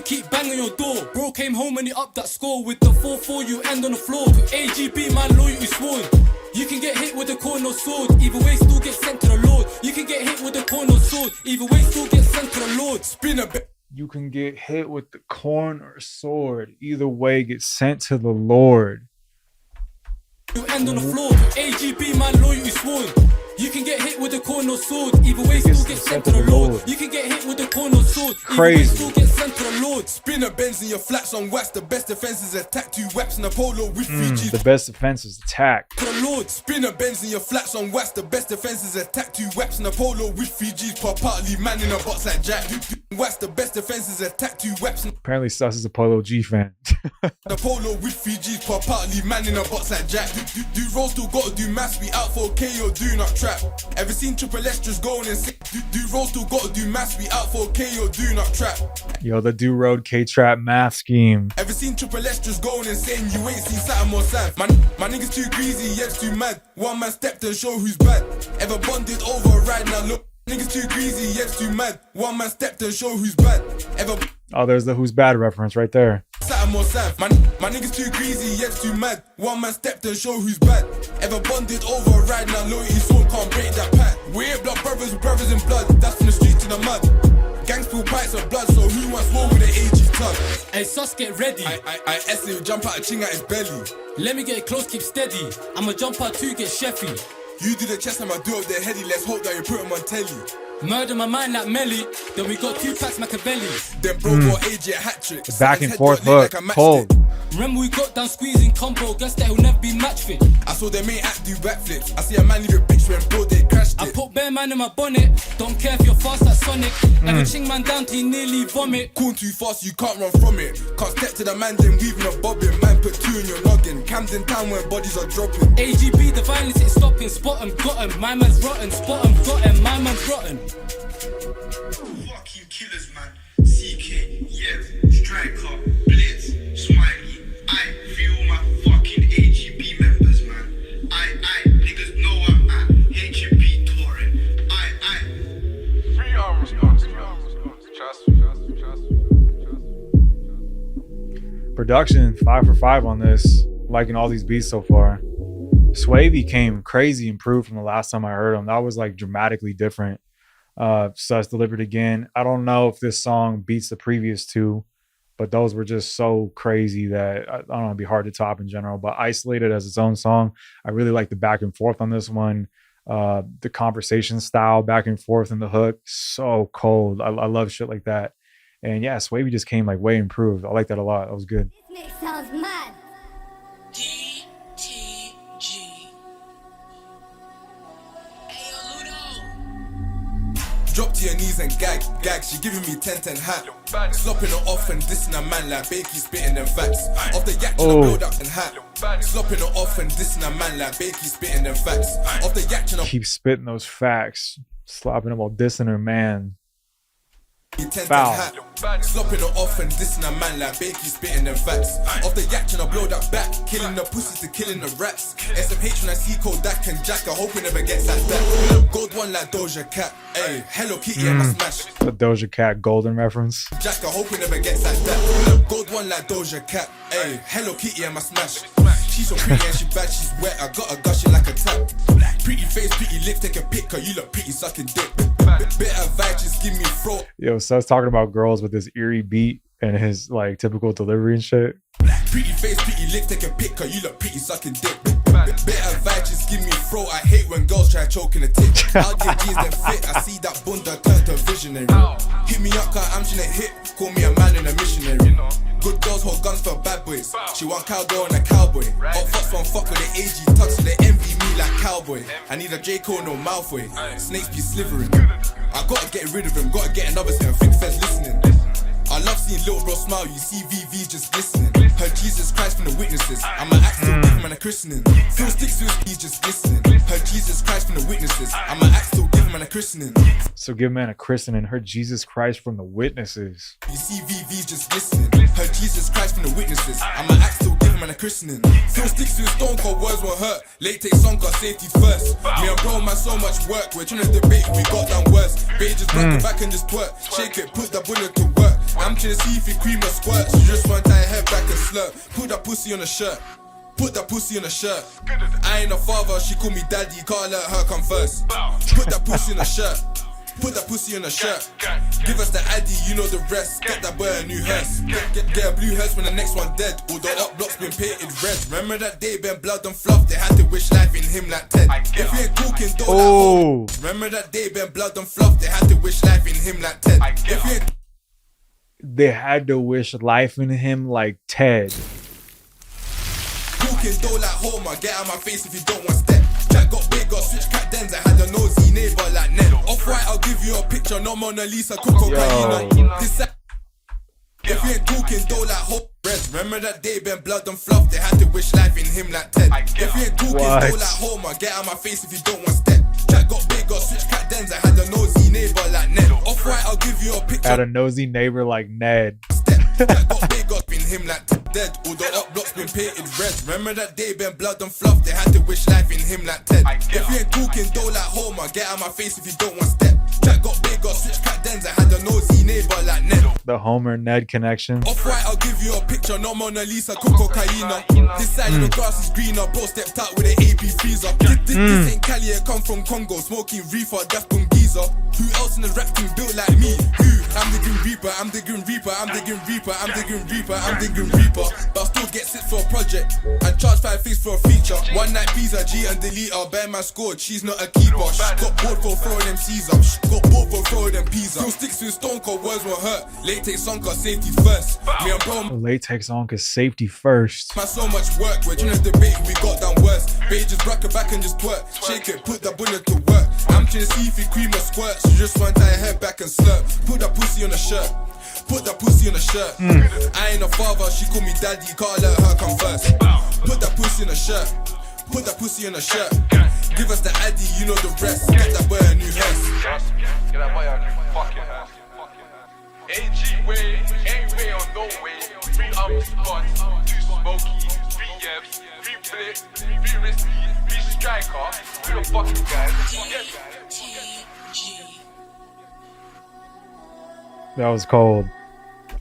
Keep banging your door. Bro came home and he upped that score with the 4-4. You end on the floor. To AGB, man, loyalty sworn. You can get hit with a corner sword. Either way, still get sent to the Lord. You can get hit with a corner sword. Either way, still get sent to the Lord. Spin a bit. You can get hit with the corn or sword. Either way, get sent to the Lord. You end on the floor. AGB, man, loyalty sworn. You can get hit with a corner sword. Either way, still get sent to the Lord. You can get hit with a corner sword. Either way, still get sent to the Lord. Spin a Benz in your flats on wax. The best defense is attack. 2 whaps in a polo with 3Gs. The best defense is attack. To the Lord. Spin a Benz in your flats on wax. The best defense is attack. 2 whaps in a polo with 3Gs. Pop out, leave man in a box like Jack. Wax. The best defense is attack. 2 whaps. Apparently, Sus is a Polo G fan. The polo with 3Gs. Pop out, leave man in a box like Jack. Do rolls still gotta do maths. We out for KO, do not trap. Ever seen Triple S just going and say, do rolls still gotta do maths. We out for KO, do not trap. Yo, the Do Road K-Trap math scheme. Ever seen Triple S just going and saying you ain't seen Saturn or Sam? My niggas too greasy, yes too mad. One man stepped and show who's bad. Ever bonded over right now? Look, niggas too greasy, yes too mad. One man stepped and show who's bad. Ever. Oh, there's the Who's Bad reference right there. Saturn or Sam? My niggas too greasy, yes too mad. One man stepped and show who's bad. Ever bonded over right now? Loyalty sworn, can't break that pact. We're blood brothers with brothers in blood. That's from the streets to the mud. Gangs pull pipes of blood, so who wants war with the AG club? Hey, sus, get ready. I Astyle jump out a ching at his belly. Let me get it close, keep steady. I'ma jump out too, get chefy. You do the chest, I'ma do up the heady. Let's hope that you put him on telly. Murder my mind like Melly. Then we got 2 packs Machiavelli. Then bro got AJ hat trick. The back and forth hook, cold. Remember we got down squeezing combo. Guess that he'll never be match fit. I saw them ain't act do backflips. I see a man leave a bitch when Broadday crashed it. I put bare man in my bonnet. Don't care if you're fast like Sonic. Ever ching man down till he nearly vomit. Cool too fast, you can't run from it. Can't step to the man, then weaving a bobbin. Man put 2 in your noggin. Camden town when bodies are dropping. AGB, the violence ain't stopping. Spot 'em, got 'em. My man's rotten. Spot 'em, got 'em. My man's rotten. Fuck you killers, man. CK, Yev, Striker, Blitz, Smiley. I feel my fucking AGB members, man. Niggas know I'm at HMP touring. Free arm response. Trust. Production 5 for 5 on this. Liking all these beats so far. Swavey came crazy improved from the last time I heard him. That was like dramatically different. Sus delivered again. I don't know if this song beats the previous 2, but those were just so crazy that I don't know, it'd be hard to top in general. But isolated as its own song, I really like the back and forth on this one. The conversation style back and forth in the hook, so cold. I love shit like that. And yeah, Swavey just came like way improved. I like that a lot. That was good. This mix sounds mad. Drop to your knees and gag. She giving me 10-10 hat. Slopping it off and dissing a man like Bakey spitting them facts. Off the yak trying to build up and hat. Slopping it off and dissing a man like Bakey spitting them facts. Off the yak trying to keep spitting those facts. Slopping them while dissing her man. Foul. Slopping it off and dissing a man like Bakey spitting them facts. Off the yak trying to blow that back. Killing the pussies to killing the rats. SMH when I see cold Dak and Jack. I hope it never gets like that. Gold one like Doja Cat. Hey, Hello Kitty and my smash. The Doja Cat golden reference. Jack, I hope it never gets like that. Gold one like Doja Cat. Hey, Hello Kitty and my smash. She's so pretty and she bad, she's wet. I got her gushing like a tap. Pretty face. face, pretty lips, take a pic, cause you look pretty sucking dick. Bit of vibe, just give me throat. Yo, Sus talking about girls with this eerie beat and his like typical delivery and shit. Pretty face, pretty lips, take a pic, cause you look pretty sucking dick. Bit of vibe, just give me throat. I hate when girls try choking a tip. I'll get jeans that fit. I see that bunda turn to visionary. Hit me up, cause I'm trying to hit. Call me a man and a missionary. Good girls hold guns for bad boys. She want cowgirl and a cowboy. Hot fucks won't fuck with the AG tucks, so they envy me like cowboy. I need a J. Cole, no Malfoy. Snakes be slithering. I gotta get rid of him, gotta get another thing. I think Fed's listening. I love seeing little bro smile, you see VV's just glistening. Heard Jesus Christ from the witnesses. I'm an axe still give him a christening. Still Stickz Stonez, he's just glistening. Heard Jesus Christ from the witnesses. I'm an axe still give him a christening. So give man a christening. Heard Jesus Christ from the witnesses. You see VV's just glistening. Heard Jesus Christ from the witnesses. I'm an axe still give him a christening. Still Stickz to stone cold words won't hurt. Late take song got safety first. Me and bro man so much work. We're trying to debate, we got done worse. Babe just break it back and just twerk. Shake it, put the bullet to work. I'm trying to see if you cream or squirt. She just want to tie her head back and slurp. Put that pussy on a shirt. Put that pussy on a shirt. I ain't a father, she call me daddy. Can't let her come first. Put that pussy on a shirt. Put that pussy on a shirt. Give us the addy, you know the rest. Get that boy a new hearse. Get a blue hearse when the next one dead. All the up blocks been painted red. Remember that day been blood and fluff. They had to wish life in him like Ted. If you ain't talking, don't like home. Remember that day been blood and fluff. They had to wish life in him like Ted. If you ain't They had to wish life in him like Ted. talking, don't like Homer. Get out my face if you don't want step. Jack got big, got switch cat dens. I had a nosy neighbor like Ned. Off-white, I'll give you a picture. No Mona Lisa, Coco Caina. If you ain't talking, don't like Homer. Remember that day been blood and fluff. They had to wish life in him like Ted. If you ain't talking, don't like Homer. Get out my face if you don't want step. Jack got big, got switch cat dens. I had a nosy neighbor like Ned. Off-white, I'll give you a picture. Had a nosy neighbor like Ned. Jack got big, got in him like dead. All the up blocks been painted red. Remember that day been blood and fluff. They had to wish life in him like Ted. If you ain't talking, don't like Homer. Get out my face if you don't want step. Jack got big, got switch cat dens. I had a nosy neighbor like Ned. The Homer Ned connection. Off-white, I'll give you a picture. No Mona Lisa, Coco Caina. This side of the grass is greener. Bro stepped out with an AP freezer. This ain't Cali, I come from Congo. Smoking reefer, that's Bungiza. Who else in the rap team built like me? Who? I'm the Grim Reaper, I'm the Grim Reaper, I'm the Grim Reaper, I'm the Grim Reaper, I'm the Grim Reaper. But I'll still get 6 for a project and charge 5 things for a feature. One night pizza, G and delete her. Bear man scored, she's not a keeper. She got bored for throwing them C's up. She got bored for throwing them peas up. Still Stickz with stone cold words won't hurt. Late take song cause safety first. Me and bro Latex on cause safety first. man so much work, we're trying to debate, we got done worse. Babe just brack it back and just twerk. Shake it, put that bullet to work. I'm trying to see if you cream or squirt. She just want to tie her head back and slurp. Put that pussy on a shirt. Put that pussy on a shirt. I ain't a father, she call me daddy. Can't let her come first. Put that pussy on a shirt. Put that pussy on a shirt. Give us the addy, you know the rest. Get that boy a new hearse. Get that boy a new fucking hearse. AG way, ain't way on no way. 3 spots, 2 smoky, 3 yebs, 3 flips, 3 risky, 3 striker. Who the fucking guys? That was cold.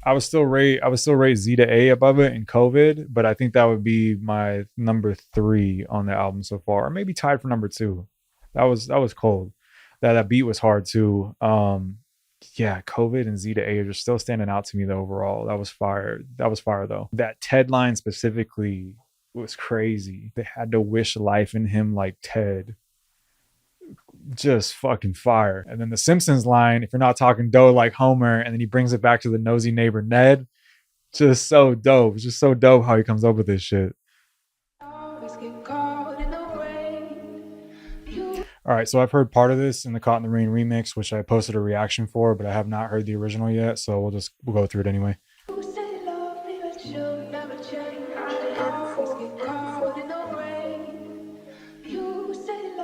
I would still rate Z to A above it in COVID, but I think that would be my number 3 on the album so far, or maybe tied for number 2. That was cold. That beat was hard too. Yeah, COVID and Z to A are just still standing out to me though overall. That was fire. That was fire though. That Ted line specifically was crazy. They had to wish life in him like Ted. Just fucking fire. And then the Simpsons line, if you're not talking dough like Homer, and then he brings it back to the nosy neighbor Ned. Just so dope. It's just so dope how he comes up with this shit. All right, so I've heard part of this in the Caught in the Rain remix, which I posted a reaction for, but I have not heard the original yet, so we'll go through it anyway.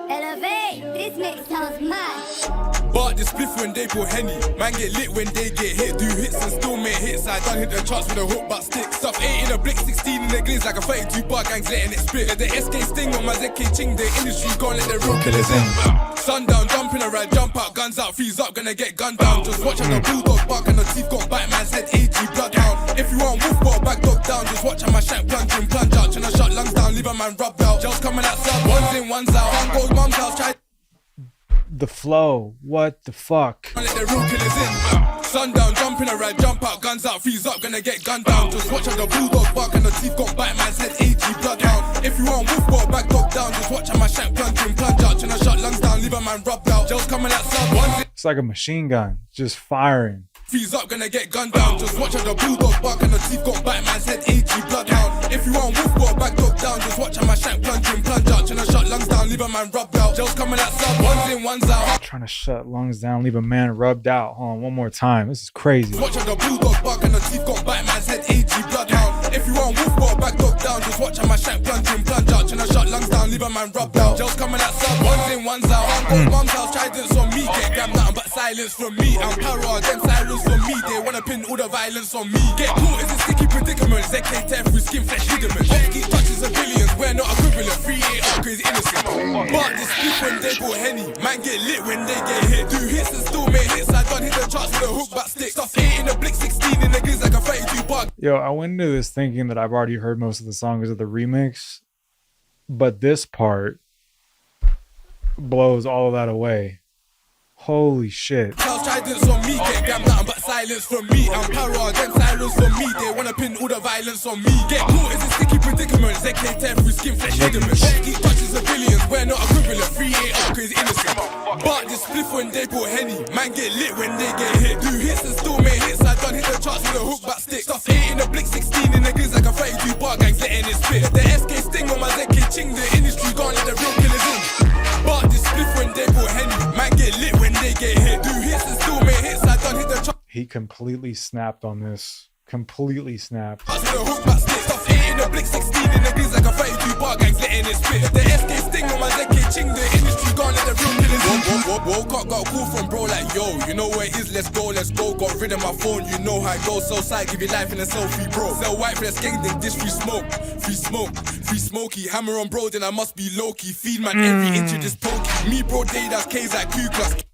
Elevate, this mix sounds mad. But the spliff when they pull Henny. Man get lit when they get hit. Do hits and still make hits. I done hit the charts with a hook but stick. Stuff 8 in a blick, 16 in the glizz like a 32 bar gangs letting it spit. Let the SK sting on my ZK ching. The industry gone let the real killers in. Sundown, jumping around, jump out, guns out, freeze up, gonna get gunned down. Just watch how the bulldogs bark and the teeth got bite, man's head AG bloodhound. If you want wolf ball, back dog down. Just watch how my shank plunge in, plunge out. Tryna shut lungs down, leave a man rubbed out. Gels coming out sub, one's in, one's out. One goes mum's house, try The flow. What the fuck? Let the real killers in. Sundown, jump in a ride, jump out, guns out, freeze up, gonna get gunned down. Just watch how the bulldog bark and the teeth got bite man's head, AG bloodhound. If you want wolf, got back dog down. Just watch how my shank plunge in, plunge out. Tryna shut lungs down, leave a man rubbed out. Gels coming at sub one. It's like a machine gun, just firing. Freeze up, gonna get gunned down. Just watch how the bulldog bark and the teeth got bite man's head, AG bloodhound. If you want wolf, got back dog down. Just watch how my shank plunge in, plunge out. Tryna shut lungs down, leave a man rubbed out. Gels coming at sub ones in, ones out. Trying to shut lungs down, leave a man rubbed out. Hold on, one more time. This is crazy. Watch how the bulldog bark and the teeth got bite man's head, AG bloodhound. If you want wolf, got back dog down. Just watch how my shank plunge in, plunge out. Tryna shut lungs down, leave a man rubbed out. Gels coming at sub ones in, ones out. Uncle mum's house, tridents on me. Get grabbed nothing but silence from me. I'm para, them sirens from me. They wanna pin all the violence on me. Get caught in a sticky predicament. ZK tear through skin, flesh, ligaments. Keep touches of billions, we're not equivalent. 3-8 crazy innocent. But this split when they go henny. Man get lit when they get hit. Do hits and still make hits. I done hit the charts with a hook back stick. Stuff 8 in the blick, 16 in the giz like a 32 bar. Yo, I went into this thinking that I've already heard most of the songs of the remix, but this part blows all of that away. Holy shit. Tridents on me, get grabbed nothing but silence from me. I'm para, them sirens from me. They wanna pin all the violence on me. Get caught in a sticky predicament. ZK tear through skin, flesh, ligaments. Keep touches of billions, we're not equivalent. 3-8 crazy innocent. But this spliff when they brought henny. Man get lit when they get hit. Do hits and still make hits. I done hit the charts with a hook back stick. Stuff 8 in the blick, 16 in the giz like a 32 bar gangs letting it spit. The SK sting on my ZK ching. The industry gone, let the real killers in. But this spliff when they brought henny. Man get lit when they get hit. Do hits and still make hits. I done hit the charts. He completely snapped on this. Completely snapped. With a hook back stick. Stuff 8 in the blick, 16 in the giz like a 32 bar gangs letting it spit. The SK sting on my ZK ching. The industry gone, let the real killers in. Woke up, got a call from bro like, yo, you know where it is, let's go. Got rid of my phone, you know how it goes. So side, give you life in a selfie, bro. Sell white for the skank, then dish free smoke. Free smoky. Hammer on bro, then I must be low-key. Feed man every inch of this pokey. Me Broadday, that's K's like Ku-Klux.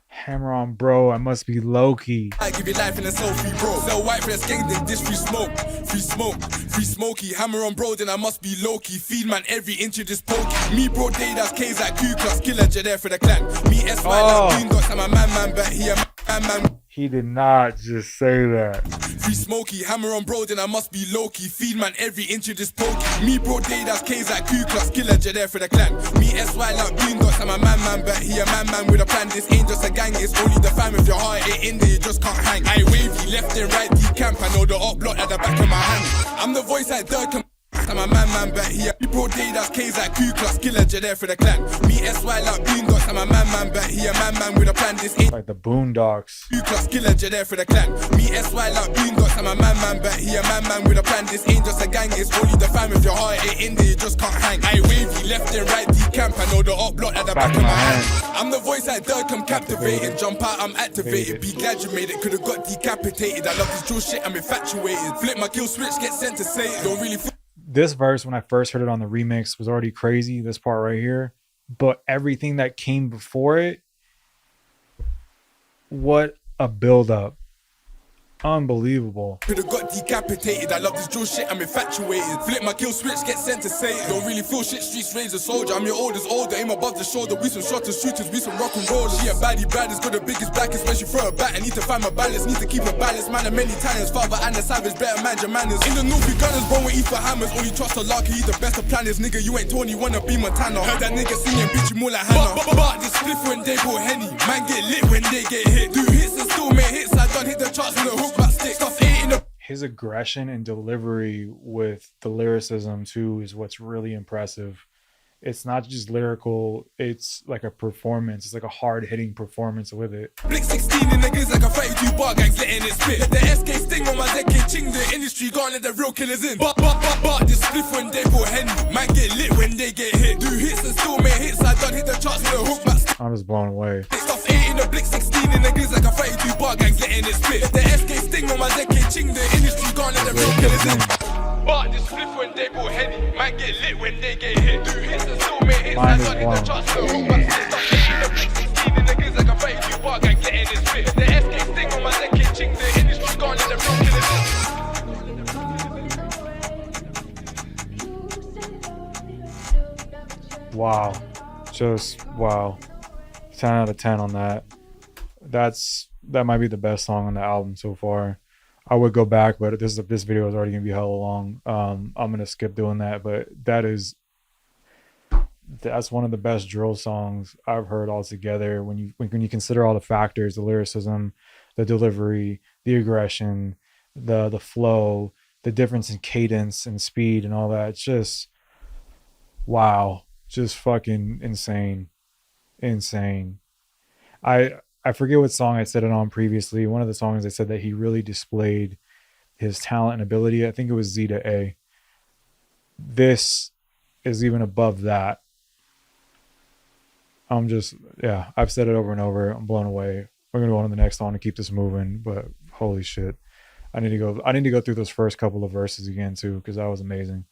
Hammer on bro, I must be low-key. I give you life in a selfie, bro. Sell white for the skank, then dish free smoke. Free smoky. Hammer on bro, then I must be low-key. Feed man every inch of this pokey. Me Broadday, that's K's like Ku-Klux. Killer there for the clan. Me SY like Boondocks, I'm a man, but he a man. He did not just say that. Free smoky, hammer on bro, then I must be low-key. Feed man every inch of this pokey. Me Broadday, that's K's like Ku-Klux. Killer there for the clan. Me SY like Boondocks, I'm a man, but he a man with a plan. This ain't just a gang, it's only the fam. If your heart ain't in there, you just can't hang. I wavy, left and right, decamp. I know the up block at the back of my hand. I'm the voice like Dirk. I'm a man, but he a Broadday, that's K's like Ku-Klux. Killer there for the clan. Me SY like Boondocks, I'm a man, but he a man with a plan. This ain't like the Boondocks. Ku-Klux. Killer there for the clan. Me SY like Boondocks, I'm a man, but he a man with a plan. This ain't just a gang, it's only the fam. If your heart ain't in there, you just can't hang. I wavy, left and right, decamp. I know the up block at the back of my hand. I'm the voice like Dirk, I'm captivated. Jump out, I'm activated. Be glad you made it, could've got decapitated. I love this drill shit, I'm infatuated. Flip my kill switch, get sent to Satan. Don't really This verse, when I first heard it on the remix, was already crazy. This part right here. But everything that came before it, what a build-up. Unbelievable. Could've got decapitated. I love this drill shit, I'm infatuated. Flip my kill switch, get sent to Satan. Don't really feel shit, streets raise a soldier. I'm your oldest older, aim above the shoulder. We some shotters, shooters, we some rock and rollers. She a baddie, got the biggest blackest. When she throw a bat, I need to find my balance. Need to keep a balance, man of many talents. Father and the savage, better man your manners. In the north, we gunners, bro, we eat for hammers. Only trust a lark, he the best of planners. Nigga, you ain't Tony, wanna be Montana. Heard that nigga singing, bitch, you more like Hannah. But this spliff when they brought Henny. Man get lit when they get hit. Do hits and still make hits. I done hit the charts with a hook back stick. Stuff his aggression and delivery with the lyricism too is what's really impressive. It's not just lyrical, it's like a performance. It's like a hard-hitting performance with it. Blick 16 in the giz like a 32 bar gangs letting it spit. Let the SK sting on my ZK ching. The industry gone, let the real killers in. But this spliff when they brought Henny. Man get lit when they get hit. Do hits and still make hits. I done hit the charts with a hook back. I'm just blown away. Stuff 8 in the blick 16 in the giz like a 32 bar gangs letting it spit. Let the SK sting on my ZK ching. The industry gone, let the real killers in. But this spliff when they brought Henny. Man get lit when they get hit. Do hits and still make hits. I done hit the charts with a hook back. Stuff 8 in the blick 16 in the giz like a 32 bar gangs letting it spit. Let the SK sting on my ZK ching. The industry gone, let the real killers in. Wow. Just wow. 10 out of 10 on that. That might be the best song on the album so far. I would go back, but this video is already gonna be hella long. I'm gonna skip doing that, but that's one of the best drill songs I've heard altogether. When you consider all the factors, the lyricism, the delivery, the aggression, the flow, the difference in cadence and speed and all that, it's just wow, just fucking insane. I forget what song I said it on previously. One of the songs I said that he really displayed his talent and ability. I think it was Z to A. This is even above that. I've said it over and over. I'm blown away. We're gonna go on to the next song to keep this moving, but holy shit. I need to go through those first couple of verses again too, because that was amazing.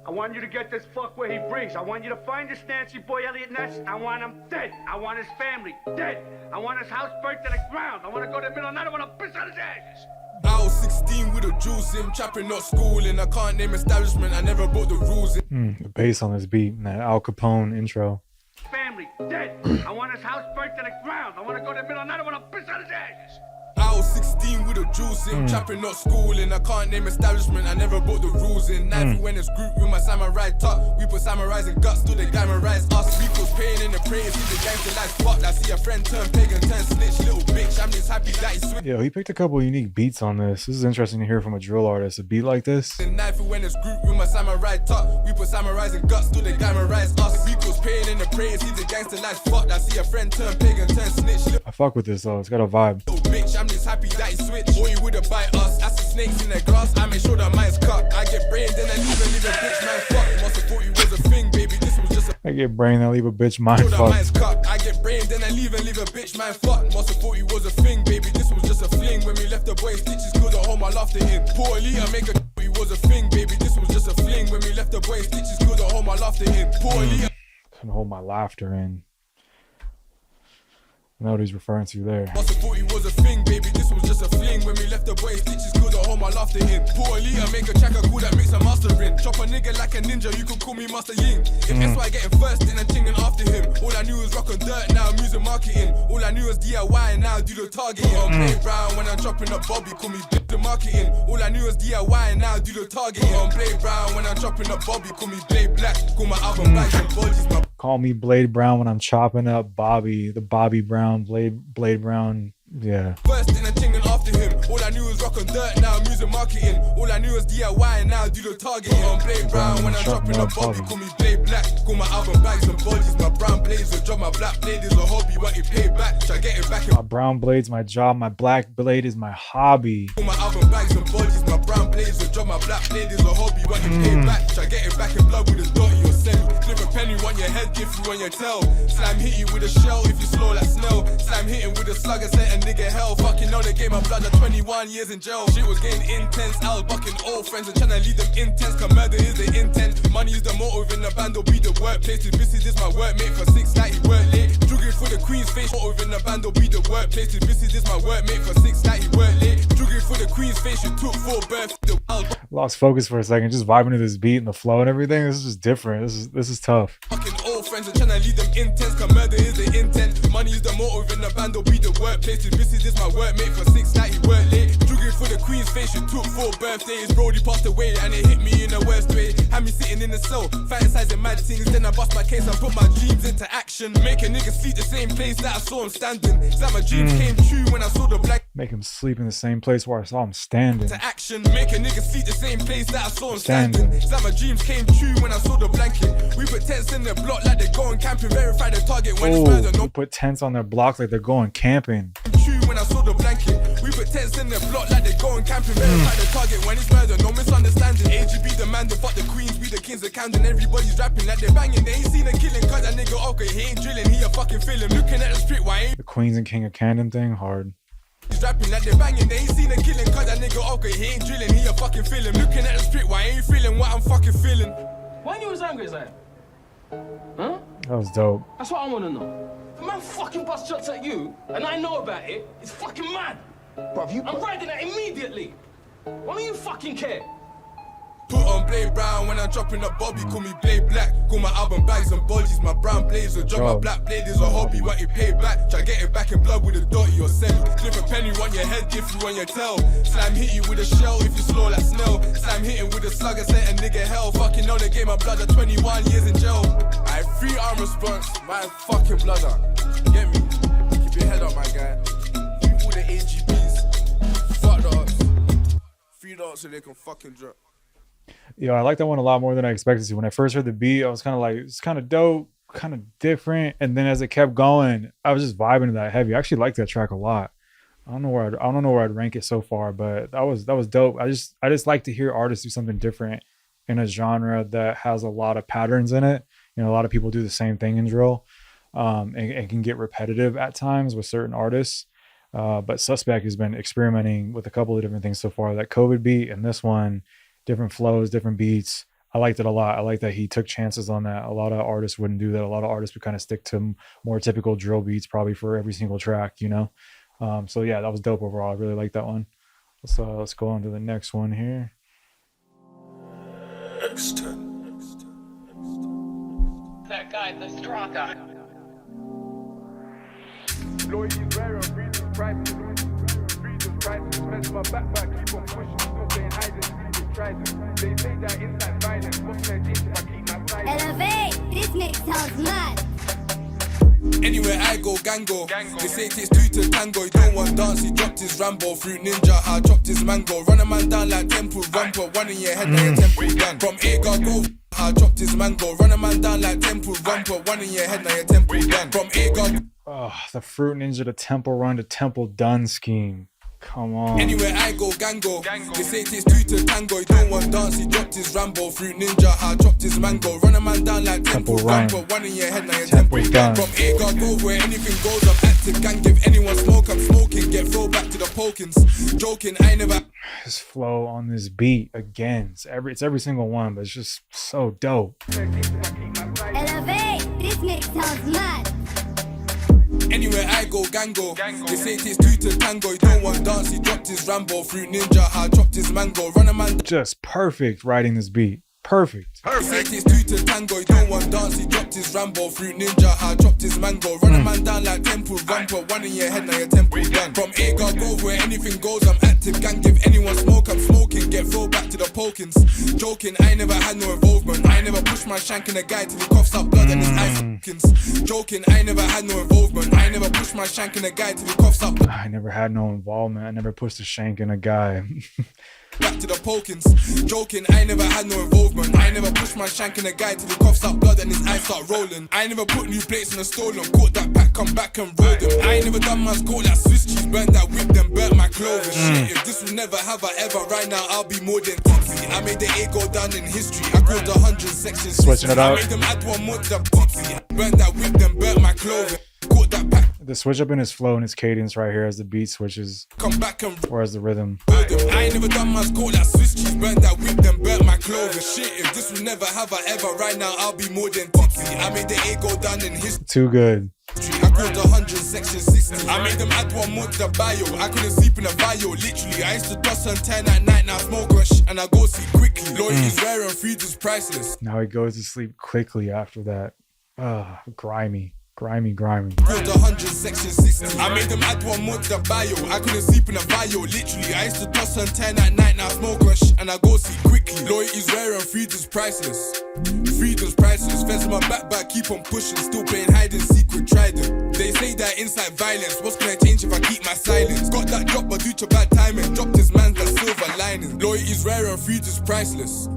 I want you to get this fuck where he brings. I want you to find this Nancy boy Elliot Ness. I want him dead. I want his family dead. I want his house burnt to the ground. I want to go to the middle of the night. I want to piss on his ass. I was 16 with a juice in, trapping, not schooling. I can't name establishment, I never broke the rules in. The bass on this beat and that Al Capone intro. Family dead. I want his house burnt to the ground. I want to go to the middle of the night. I want to piss on his ass. I was 16 with a juice in, trapping, not schooling. I can't name establishment, I never broke the rules in. Knife when it's group with my samurai tuck. We put samurais in guts till they glamorize us. We cause pain in the praise, see the gangster life fucked. I see a friend turn pagan, turn snitch, little bitch. I'm just happy that he's switch. Yo, he picked a couple unique beats on this. This is interesting to hear from a drill artist. A beat like this. Knife when it's group with my samurai tuck. We put samurais in guts till they glamorize us. We cause pain in the praise, see the gangster life fucked. I see a friend turn pagan, turn snitch. I fuck with this though. It's got a vibe. Little bitch, I'm just happy that he switch. Or he wouldn't bite us. I see snakes in their grass. I make sure that mine's cut. I get brain, then I leave a bitch, man. Fuck. Must have thought you was a thing, baby. This was just a. I get brain, then I leave a bitch, mind fuck. I get brain, then I leave a bitch, man. Fuck. Must have thought you was a thing, baby. This was just a fling. When we left the boy stitches, couldn't hold my laughter in. Poorly, I make a. He was a thing, baby. This was just a fling. When we left the boy stitches, couldn't hold my laughter in. Poorly. Couldn't hold my laughter in. I know what he's referring to there. Must have thought he was a thing, baby. This was just a fling. When we left the boy stitches, couldn't hold my laughter in. Poorly, I make a tracker cool that makes a master in. Chop a nigga like a ninja, you can call me Master Ying. If that's why I getting first, then I'm tinging after him. All I knew was rock on dirt, now I'm using marketing. All I knew was DIY, now I do the targeting. Play Brown when I'm dropping up Bobby, call me the marketing. All I knew was DIY, now I do the targeting. Play Brown when I'm dropping up Bobby, call me Blade Black. Call my album back and bodies, my. Call me Blade Brown when I'm chopping up Bobby, the Bobby Brown, Blade Brown, yeah. First in a ting and after him. All I knew was rock on dirt, now I'm using marketing. All I knew was DIY, now I do the targeting. Blade Brown when I'm chopping up Bobby, call me Blade Black. Call my album bags and bodies, my brown blades a job, my black blade is a hobby. Want it paid back, try get it back. My brown blade's my job, my black blade is my hobby. Call my album bags and bodies, my brown blades a job, my black blade is a hobby. Want it paid back, try get it back in blood with a dotty or semi. Flip a penny on your head, give you on your tail. Slam hit you with a shell if you slow like snail. Slam hitting with a slugger, set a nigga hell. Fucking know they gave my blood 21 years in jail. Shit was getting intense, I was bucking old friends and trying to lead them intense. Cause murder is the intent. Money is the motive in the band, will be the workplace. This busy, this my workmate for 6 that he work late. Drugging for the Queen's face, motive in the band, will be the workplace. This busy, this my workmate for 6 that he work late. Drugging for the Queen's face, you took full birth. Lost focus for a second, just vibing to this beat and the flow and everything. This is just different. This is tough. Fucking old friends and trying to lead them intense. Cause murder is the intent. Money is the motive in the band, will be the workplace. This busy, this my workmate for 6 that he work late. Drugging for the Queen's face, you took 4 birthdays. Brody passed away and it hit me in the worst way. Had me sitting in the cell, fantasizing mad things. Then I bust my case and put my dreams into action. Make a nigga sleep the same place that I saw him standing. It's like my dreams came true when I saw the black. Make him sleep in the same place where I saw him standing. To action, make a nigga sleep the same place that I saw him standing. It's like my dreams came true when I saw the blanket. We put tents in the block like they're going camping. Verify the target when it's murder. No, put tents on their blocks like they're going camping. True when I saw the blanket. We put tents in the block like they're going camping. Verify the target when it's murder. No misunderstanding. AGB the man, the fuck the queens, we the kings of Camden. Everybody's rapping like they're banging. They ain't seen a killing. Cause that nigga okay, he ain't drilling. He a fucking feeling. Looking at the street, why ain't the Queens and King of Camden thing hard. He's rapping like they're banging, they ain't seen a killing. Cause that nigga okay, he ain't drilling, he a fucking feeling. Looking at the street, why ain't feeling what I'm fucking feeling? Why you was angry as I am? Huh? That was dope. That's what I wanna know. If a man fucking bust shots at you, and I know about it, it's fucking mad. Bruv, I'm riding that immediately. Why don't you fucking care? Put on Blade Brown when I'm dropping up Bobby, call me Blade Black. Call my album bags and bodies. My brown blades a job, my black blade is a hobby. What you pay back, try get it back in blood with a dotty or semi. Clip a penny on your head if you on your tail. Slam hit you with a shell if you slow like snail. Slam hitting with a slug and sent a nigga hell. Fucking know they gave my brother 21 years in jail. I have 3 arm response, my fucking brother. Get me? Keep your head up, my guy. Keep all the AGBs. Fuck the odds. 3 dots so they can fucking drop. Yo, I like that one a lot more than I expected to. When I first heard the beat, I was kind of like, it's kind of dope, kind of different. And then as it kept going, I was just vibing to that heavy. I actually like that track a lot. I don't know where I'd rank it so far, but that was dope. I just like to hear artists do something different in a genre that has a lot of patterns in it. You know, a lot of people do the same thing in drill, and can get repetitive at times with certain artists. But Suspect has been experimenting with a couple of different things so far. That COVID beat and this one, different flows, different beats. I liked it a lot. I like that he took chances on that. A lot of artists wouldn't do that. A lot of artists would kind of stick to more typical drill beats probably for every single track, you know? So yeah, that was dope overall. I really like that one. So let's go on to the next one here. That guy, the strong guy. Lawyers rare and reasons prices. Reasons prices. Mess my backpack, keep on pushing. Still playing hide and seek with tridents. They say that inside violence. What's their dish if I keep my silence? Elevate, this mix sounds mad. Anywhere I go, gango. They say it takes 2 to tango. He don't want dance, he dropped his Rambo. Fruit ninja, I dropped his mango. Run a man down like temple rumper. One in your head, now your temple done. From Agar Grove, I dropped his mango. Run a man down like temple rumper. One in your head, now your temple done. From Agar. Oh, the Fruit Ninja to Temple Run to Temple Done scheme. Come on. Anywhere I go, gango. They say it takes 2 to tango. He don't want dance, he dropped his Rambo. Fruit ninja, I dropped his mango. Run a man down like temple rumper. One in your head, now your temple done. From Agar Grove, where anything goes, I'm active. Gang give anyone smoke, I'm smoking. Get throw back to the pokins. Joking, I never. His flow on this beat again. It's every single one, but it's just so dope. Elevate, this mix sounds mad. Anywhere I go, gango. They say it takes 2 to tango. He don't want dance, he dropped his Rambo. Fruit ninja, I dropped his mango. Run a man. Just perfect writing this beat. Perfect. They say it takes 2 to tango. He don't want dance, he dropped his Rambo. Fruit ninja, I dropped his mango. Run a man down like temple rumper. One in your head, now your temple done. From Agar Grove, where anything goes, I'm active. Gang give anyone smoke, I'm smoking. Get throw back to the pokins. Joking, I never had no involvement. I never pushed my shank in a guy till he coughs up blood and his eyes fuckins. Joking, I neking, I never had no involvement. I never pushed my shank in a guy till he coughs up. I never had no involvement. I never pushed a shank in a guy. Back to the pokins. Joking, I never had no involvement. I never pushed my shank in a guy till he coughs up blood and his eyes start rolling. I never put new plates in a stolen. Caught that pack, come back and roll them. I ain't never done man's caught that Swiss cheese. Burnt that whip, then burnt my clothing. Shit, if this will never have I ever, right now I'll be more than tipsy. I made the A go down in history. I called 100 sections. Switching it up. I made them add one more to the tipsy. Burnt that whip, then burnt my clothing. Caught that pack. The switch up in his flow and his cadence right here as the beat switches. Come back and or as the rhythm. I ain't never done man's caught that Swiss cheese. Burnt that whip, then burnt my clothing. Shit, if this will never have I ever, right now I'll be more than tipsy. I made the A go down in history. Too good. I called 100 section 60. I made them add one more to the bio. I couldn't sleep in a bio, literally. I used to toss on 10 at night, now smoke rush, and I go sleep quickly. Loyalty's rare and food is priceless. Now he goes to sleep quickly after that. Grimy. Grimy. Called 100 section 60. I made them add one more to the bio. I couldn't sleep in a bio, literally. I used to toss on 10 at night, now smoke rush, and I go sleep quickly. Loyalty's rare and food is priceless. Freedom's priceless. Fence my back, keep on pushing. Still playing hide and seek with trident. They say that inside violence. What's gonna change if I keep my silence? Got that drop, but due to bad timing, dropped his man's that silver lining. Loyalty's rare and freedom's priceless.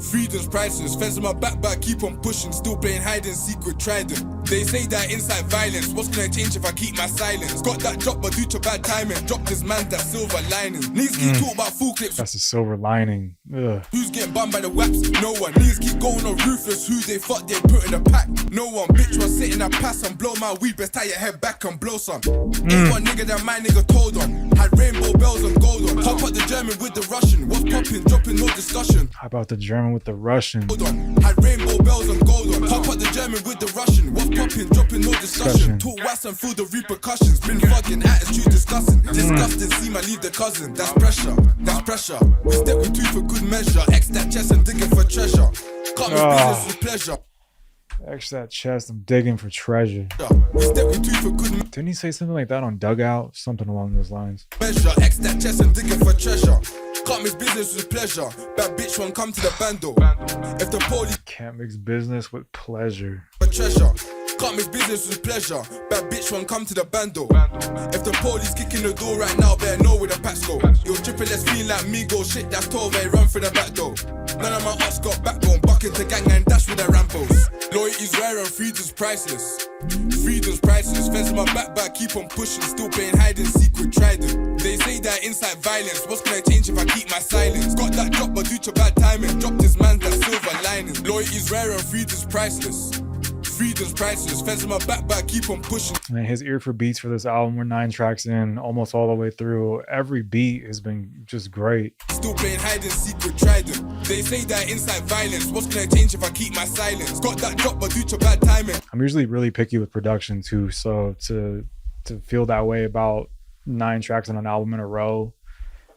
Freedom's priceless. Fence my back, keep on pushing. Still playing hide and seek with trident. They say that inside violence. What's gonna change if I keep my silence? Got that drop, but due to bad timing, dropped his man's that silver lining. Niggas keep talking about full clips. That's a silver lining. Ugh. Who's getting bummed by the waps? No one. Niggas keep going on ruthless. Who they fuck, they put in a pack. No one. Bitch was sitting and pass and blow my weed. Best tie your head back and blow some. Ain't one nigga that my nigga told on. Had rainbow bells and gold on. Hop up the German with the Russian. What's popping? Dropping no discussion. How about the German with the Russian? Hold on. Had rainbow bells and gold on. Hop up the German with the Russian. What's popping? Dropping no discussion. Talk wax and feel the repercussions. Been fucking attitude discussing. Disgusted, see my leave the cousin. That's pressure. That's pressure. We step with two for good measure. X that chest and digging for treasure. Cut me business with pleasure. X that chest. I'm digging for treasure. Didn't he say something like that on Dugout? Something along those lines. Measure, X that chest and digging for treasure. Can't mix business with pleasure. Bad bitch won't come to the bando. If the police can't mix business with pleasure. For treasure. Can't mix business with pleasure. Bad bitch won't come to the bando. If the police kick in the door right now, better know where the packs go. You're dripping, let's feel like me go. Shit, that's 12, they run for the back door. None of my ops got backbone. Buck into gang and dash with the Rambos. Loyalty's rare and freedom's priceless. Freedom's priceless. Fence in my back, keep on pushing. Still playing hide and seek with Trident. They say that inside violence. What's gonna change if I keep my silence? Got that drop, but due to bad timing. Dropped his man, that silver lining. Loyalty's rare and freedom's priceless. Freedom's priceless. Fence in my back, keep on pushing. Man, his ear for beats for this album, we're 9 tracks in, almost all the way through. Every beat has been just great. Still playing hide and seek with Trident. They say that inside violence. What's gonna change if I keep my silence? Got that drop, but due to bad timing. I'm usually really picky with production too, so to feel that way about 9 tracks on an album in a row,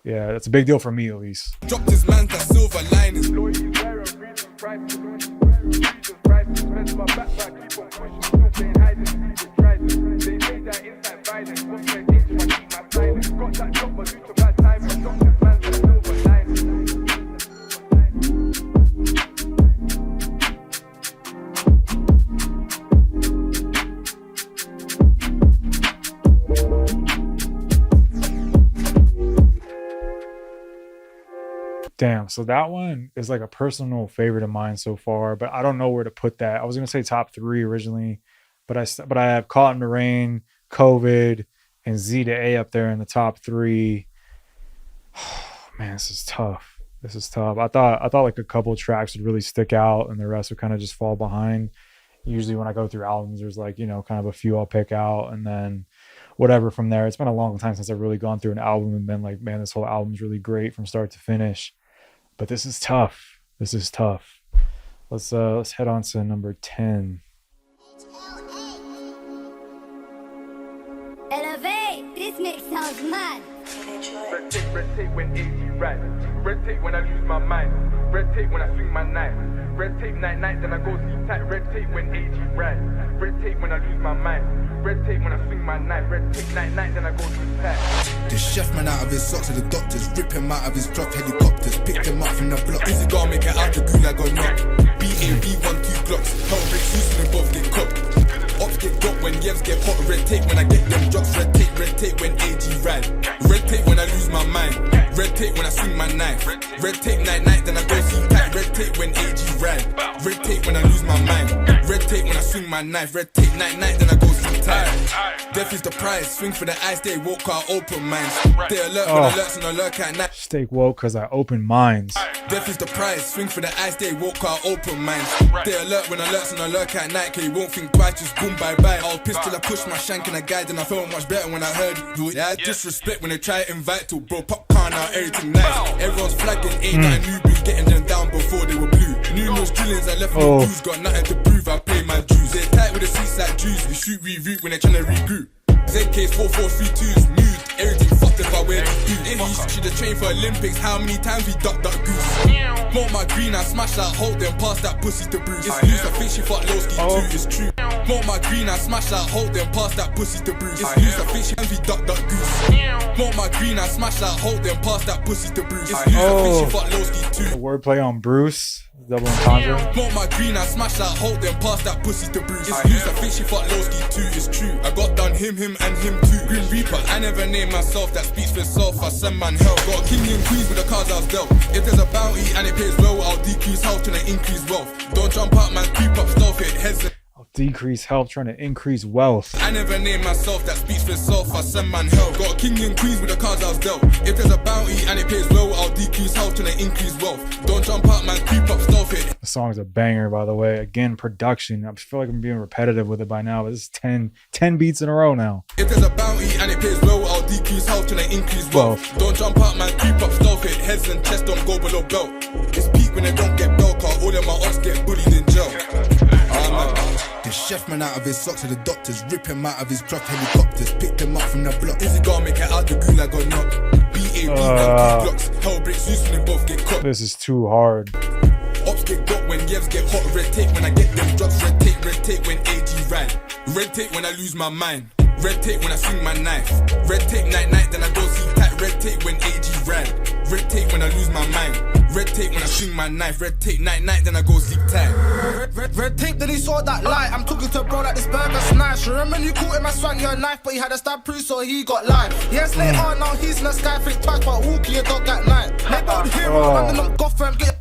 yeah, that's a big deal for me at least. Dropped his man, that silver lining. Damn, so that one is like a personal favorite of mine so far, but I don't know where to put that. I was gonna say top 3 originally, but I have Caught in the Rain, COVID, and Z to A up there in the top 3. Oh, man, this is tough. This is tough. I thought like a couple tracks would really stick out, and the rest would kind of just fall behind. Usually when I go through albums, there's like, you know, kind of a few I'll pick out, and then whatever from there. It's been a long time since I've really gone through an album and been like, man, this whole album's really great from start to finish. But this is tough. This is tough. Let's head on to number 10. Elevate, this mix sounds mad. Red tape when AG ride. Red tape when I lose my mind. Red tape when I swing my knife. Red tape night, then I go sleep tight. Red tape when AG ride. Red tape when I lose my mind. Red tape when I swing my knife. Red tape night, then I go sleep tight. The chef man out of his socks to the doctors. Rip him out of his cloth, helicopters. Picked him up from the block. Easy gonna make it out the gulag or not. BAB 1-2 Glocks. Hell bricks loose and both get cooked. Ops get got when yevs get hot. Red tape when I get them drops. Red tape when AG ride. Red tape when I lose my mind. Red tape when I swing my knife. Red tape night, then I go see tight. Red tape when AG ride. Red tape when I lose my mind. Red tape when I swing my knife. Red tape night, then I go see tight. Death is the prize. Swing for the eyes, stay woke, I open minds. Stay alert when alerts and alert at night. Stay woke cause I open minds. Death is the prize. Swing for the eyes, stay woke, I open minds. Stay alert when alerts and alert at night. Cause you won't think twice, just boom, bye-bye. I'll pistol, I push my shank and I guide, and I felt much better when I heard it. Yeah, disrespect when they try to invite to bro, popcorn out, everything nice. Everyone's flagging, ain't that newbies getting them down before they were blue. Numerous drillings, I left no clues, got nothing to prove, I pay my dues. They're tight with the seats like Jews, we shoot, re-root when they're trying to regroup. ZK's 4432's mood, everything fucked if I wear the boot. In East, should have trained for Olympics, how many times we duck goose? Smoke my green, I smash that, hold them past that pussy to bruise. It's loose, I think she fucked Lowski too, it's true. Smoke my green, I smash that, hold them past that pussy to bruise. It's loose, I think she we duck goose. Smoke my green, I smash that, hold them past that pussy to bruise. It's loose, I think she fucked Lowski too. The wordplay on Bruce. Double entendre. Smoke my green, I smash that, hold them past that pussy to bruise. It's loose, I think she fucked Lowski too, it's true. I got done him and him too. Green Reaper, I never name myself, that speaks for itself, I send man hell. Got a king and queens with the cards I was dealt. If there's a bounty and it pays well, I'll decrease health and increase wealth. Don't jump out man, creep up stealth, hit heads. Decrease health, trying to increase wealth. I never name myself, that speaks for itself, I send man hell. Got a king and queens with the cards I was dealt. If there's a bounty and it pays well, I'll decrease health and increase wealth. Don't jump out man, creep up stealth, hit. The song's a banger, by the way. Again, production. I feel like I'm being repetitive with it by now, but this is 10 beats in a row now. If there's a bounty and it pays well, I'll decrease health and increase wealth. Don't jump out man, creep up stealth, hit. Heads and chest don't go below belt. It's peak when they don't get belt, car. All of my ops get bullied in jail. The chef man out of his socks to the doctors. Rip him out of his cloth, helicopters. Picked him up from the block. Easy gonna make it out the gulag or not. BAB 1-2 Glocks. Hell bricks loose when they both get caught. This is too hard. Ops get got when yevs get hot. Red tape when I get them drops. Red tape Red tape when I lose my mind. Red tape when I swing my knife. Red tape night then I go see tight. Red tape when AG ride. Red tape when I lose my mind. Red tape when I swing my knife. Red tape night then I go sleep tight. Red tape, then he saw that light. I'm talking to a bro like this burger's nice. Remember you caught him, I swung your knife, but he had a stab proof, so he got live. Years later, now he's in the sky, think twice, but walking a dog at night. They go hero, London up Gotham, get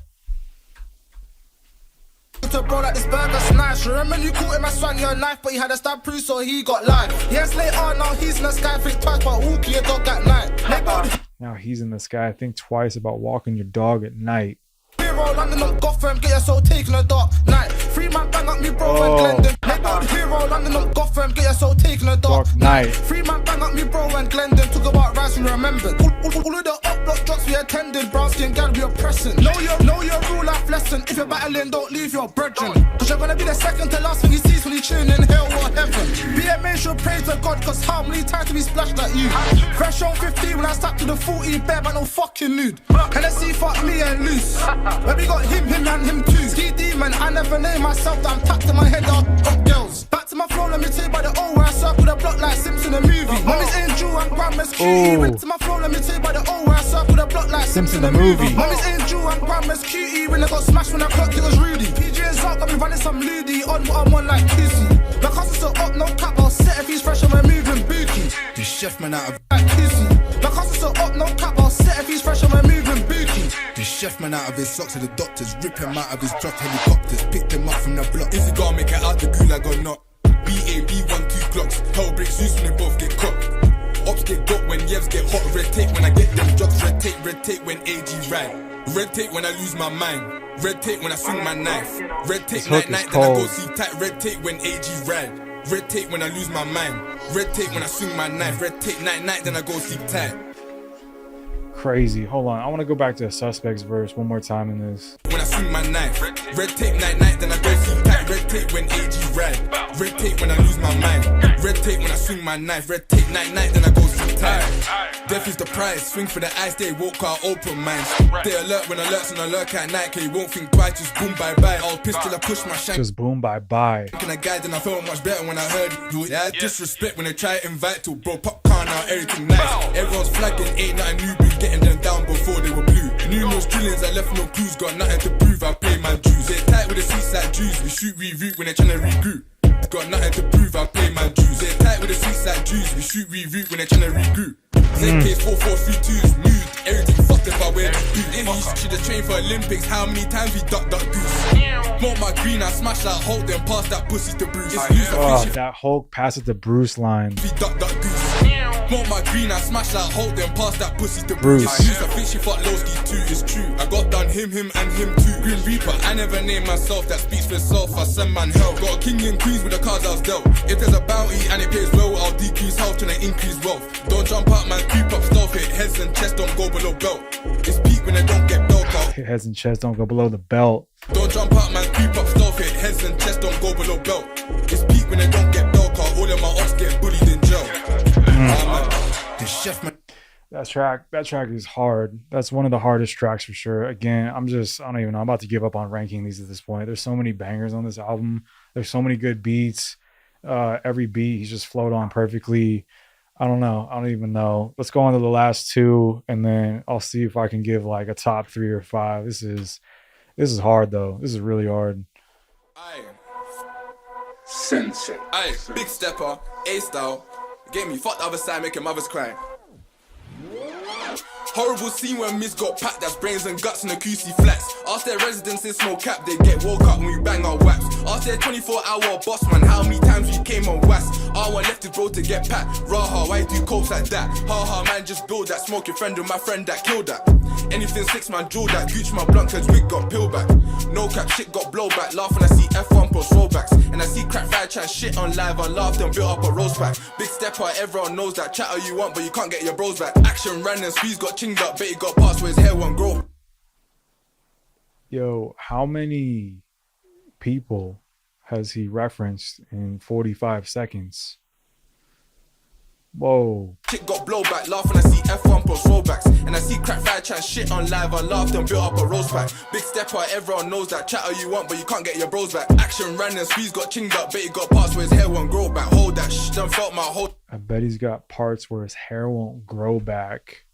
to a bro like this burger's nice. Remember you caught him, I swung your knife, but he had a stab proof, so he got live. Years later, now he's in the sky, think twice, but walking a dog at night. Now he's in the sky. Think twice about walking your dog at night. Hero, London up Gotham, get your soul taken a dark night. 3 man bang up me bro and Glendon. Hero, London up Gotham, get your soul taken a dark night. 3 man bang up me bro and Glendon. Talk about rise and remembered. All of the up block drops we attended. Brown skin gal we oppressing. Know your real life lesson. If you're battling, don't leave your brethren. Cause you're gonna be the second to last thing he sees when he tune in hell or heaven. Be a man should praise to God, cause how many times to be splashed at you? Fresh on 15 when I start to the 40 bare man no fucking nude. And let's see fuck me and loose. But we got him and him too. Ski demon, I never name myself, that I'm tapped in my head up girls. Back to my flow, let me tell you by the O where I circle the block like Simpson the movie. Mommy's Angel and Grandma's cutie. Back to my flow, let me tell you by the O where I circle the block like Simpson the movie. Mommy's Angel and Grandma's cutie. When I got smashed when I clocked, it was Rudy. PJ and Zark got me running some lewdy on what I'm on like Kissy. My cousin's so up, no cap, I'll set if he's fresh, I'm moving bookie. The chef man out of like Kissy. My cousin's so up, no cap, I'll set if he's fresh, I'm moving bookie. The chef man out of his socks to the doctors, rip him out of his truck, helicopters, picked him up from the block. Is he gonna make it out the gulag or not? BAB 1-2 Glocks, hell breaks loose when they both get caught. Ops get got when Yevs get hot. Red tape when I get them drugs. Red tape when AG ride. Red tape when I lose my mind. Red tape when I swing my knife. Red tape night then I go see tight. Red tape when AG ride. Red tape when I lose my mind. Red tape when I swing my knife. Red tape night then I go sleep tight. Crazy. Hold on. I want to go back to the Suspects verse one more time in this. When I swing my knife. Red tape night then I go sleep tight. Red tape when AG ride. Red tape when I lose my mind. Red tape when I swing my knife. Red tape night then I go sleep tight. Death is the prize. Swing for the ice. They walk out open minds. They alert when alerts and I lurk at night. Cause you won't think twice. Just boom bye bye. I'll pistol I push my shank. Just boom bye bye. Can I guide and I felt much better when I heard you. Yeah, disrespect when they try to invite to bro. Popcorn now, everything nice. Everyone's flagging, ain't nothing new. Been getting them down before they were blue. Numerous drillings, I left no clues. Got nothing to prove, I pay my dues. They tight with the seaside Jews. We shoot, reroute when they're trying to regroup. Got nothing to prove, I pay my dues. They tight with the seaside Jews. We shoot, reroute when they're trying to regroup. ZK's 4432's mood. Everything fucked if I wear the boot. Illies, should have trained for Olympics. How many times we duck goose? Want my green, I smash that Hulk, then pass that pussy to Bruce. That Hulk pass it to Bruce line. We duck goose. Want my green, I smash that Hulk, then pass that pussy to Bruce. I think she fucked Lowski too, it's true. I got done him and him too. Green Reaper, I never named myself, that speaks for itself. I send man hell. Got a king and queens with the cards I was dealt. If there's a bounty and it pays well, I'll decrease health trying to increase wealth. Don't jump out, man, creep up, stealth, hit heads and chest, don't go below belt. It's peak when they don't get belt out. Hit heads and chest, don't go below the belt. Don't jump out, man, creep up, stealth, hit heads and chest, don't go below belt. It's peak when they don't get belt out. All of my ops get bullied in jail. The chef man. That track is hard. That's one of the hardest tracks for sure. Again, I don't even know. I'm about to give up on ranking these at this point. There's so many bangers on this album. There's so many good beats. Every beat he's just flowed on perfectly. I don't know. I don't even know. Let's go on to the last two, and then I'll see if I can give like a top 3 or 5. This is hard though. This is really hard. Aye. Sensei. Aye. Big stepper. Astyle. Gave me fuck the other side, making mothers cry. Horrible scene when Miss got packed, that's brains and guts in the QC flats. Ask their residents in snow cap, they get woke up when we bang our waps. Ask their 24-hour boss man, how many times we came on was. R1 left his bro to get packed. Raha, why do copes like that? Haha, man, just build that. Smoke your friend with my friend that killed that. Anything 6 man, drill that. Gooch my blunt cause wig got peeled back. No cap, shit got blowback. Laugh when I see F1 post rollbacks. And I see crack fire chat shit on live. I laughed and built up a rose pack. Big stepper, everyone knows that. Chat all you want, but you can't get your bros back. Action ran and squeeze got chinged up. Bet he got past where his hair won't grow. Yo, how many people has he referenced in 45 seconds? Whoa. Chick got blowback, laughing, I see F1 post rollbacks. And I see crack fire chat shit on live, I laughed and built up a roast pack. Big stepper, everyone knows that. Chat all you want, but you can't get your bros back. Action ran and squeeze got chinged up, bet he got parts where his hair won't grow back. Hold that shh, done felt my whole. I bet he's got parts where his hair won't grow back.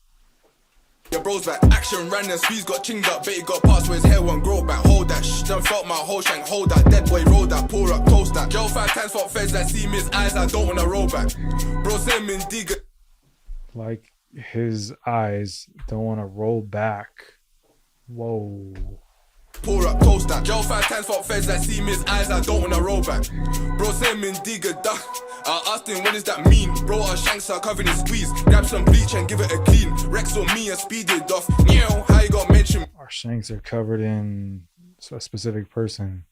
Your bros back, action ran and squeeze got chinged up, bet he got parts where his hair won't grow back. Hold that shh, done felt my whole shank. Hold that, dead boy roll that, pour up, toast that. Joe 5 times for feds that see me his eyes, I don't wanna roll back. Bro say me digger. Like his eyes don't want to roll back. Whoa. Pour up, toast that. Joe 5 times for feds that see me his eyes, I don't wanna roll back. Bro say me digger duck. I asked him, what does that mean? Bro, our shanks are covered in squeeze. Grab some bleach and give it a clean. Rex on me and speed it off. Neo, how you got mention? Our shanks are covered in a specific person.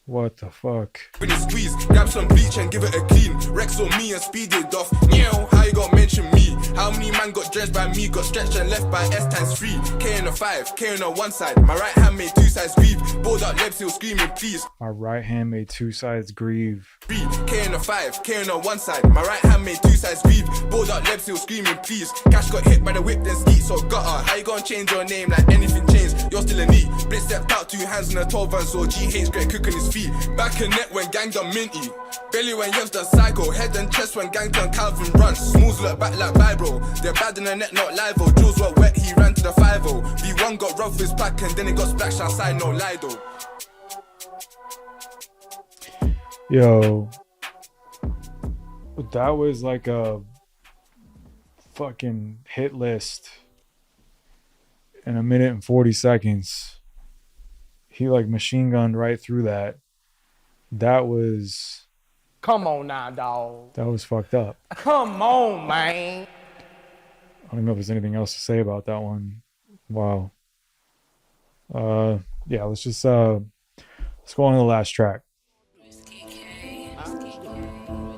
What the fuck? When you squeeze, grab some bleach and give it a clean. Rex on me and speed it off. Neo, how you got mention me? How many man got drenched by me? Got stretched and left by S times 3. K on a 5, K on a 1 side. My right hand made 2 sides grieve. Balled up left, still screaming please. My right hand made 2 sides grieve. 3, K on a 5, K on a 1 side. My right hand made 2 sides grieve. Balled up left, still screaming please. Cash got hit by the whip, then skeet, so gutter. How you gonna change your name like anything changed? You're still a knee. Blitz stepped out, 2 hands in a 12 and so GH great cooking his feet. Back and neck when gang done minty. Belly when young's done psycho. Head and chest when gang done Calvin run. Smooths look back like Bible. They're bad in the net, not live-o. Jules were wet, he ran to the 5-0. B1 got rough with his pack and then it got splashed outside, no lie though. Yo, that was like a fucking hit list in 1 minute and 40 seconds. He like machine gunned right through that. That was... Come on now, dog. That was fucked up. Come on, man. I don't know if there's anything else to say about that one. Wow. Yeah, let's just let's go on to the last track. You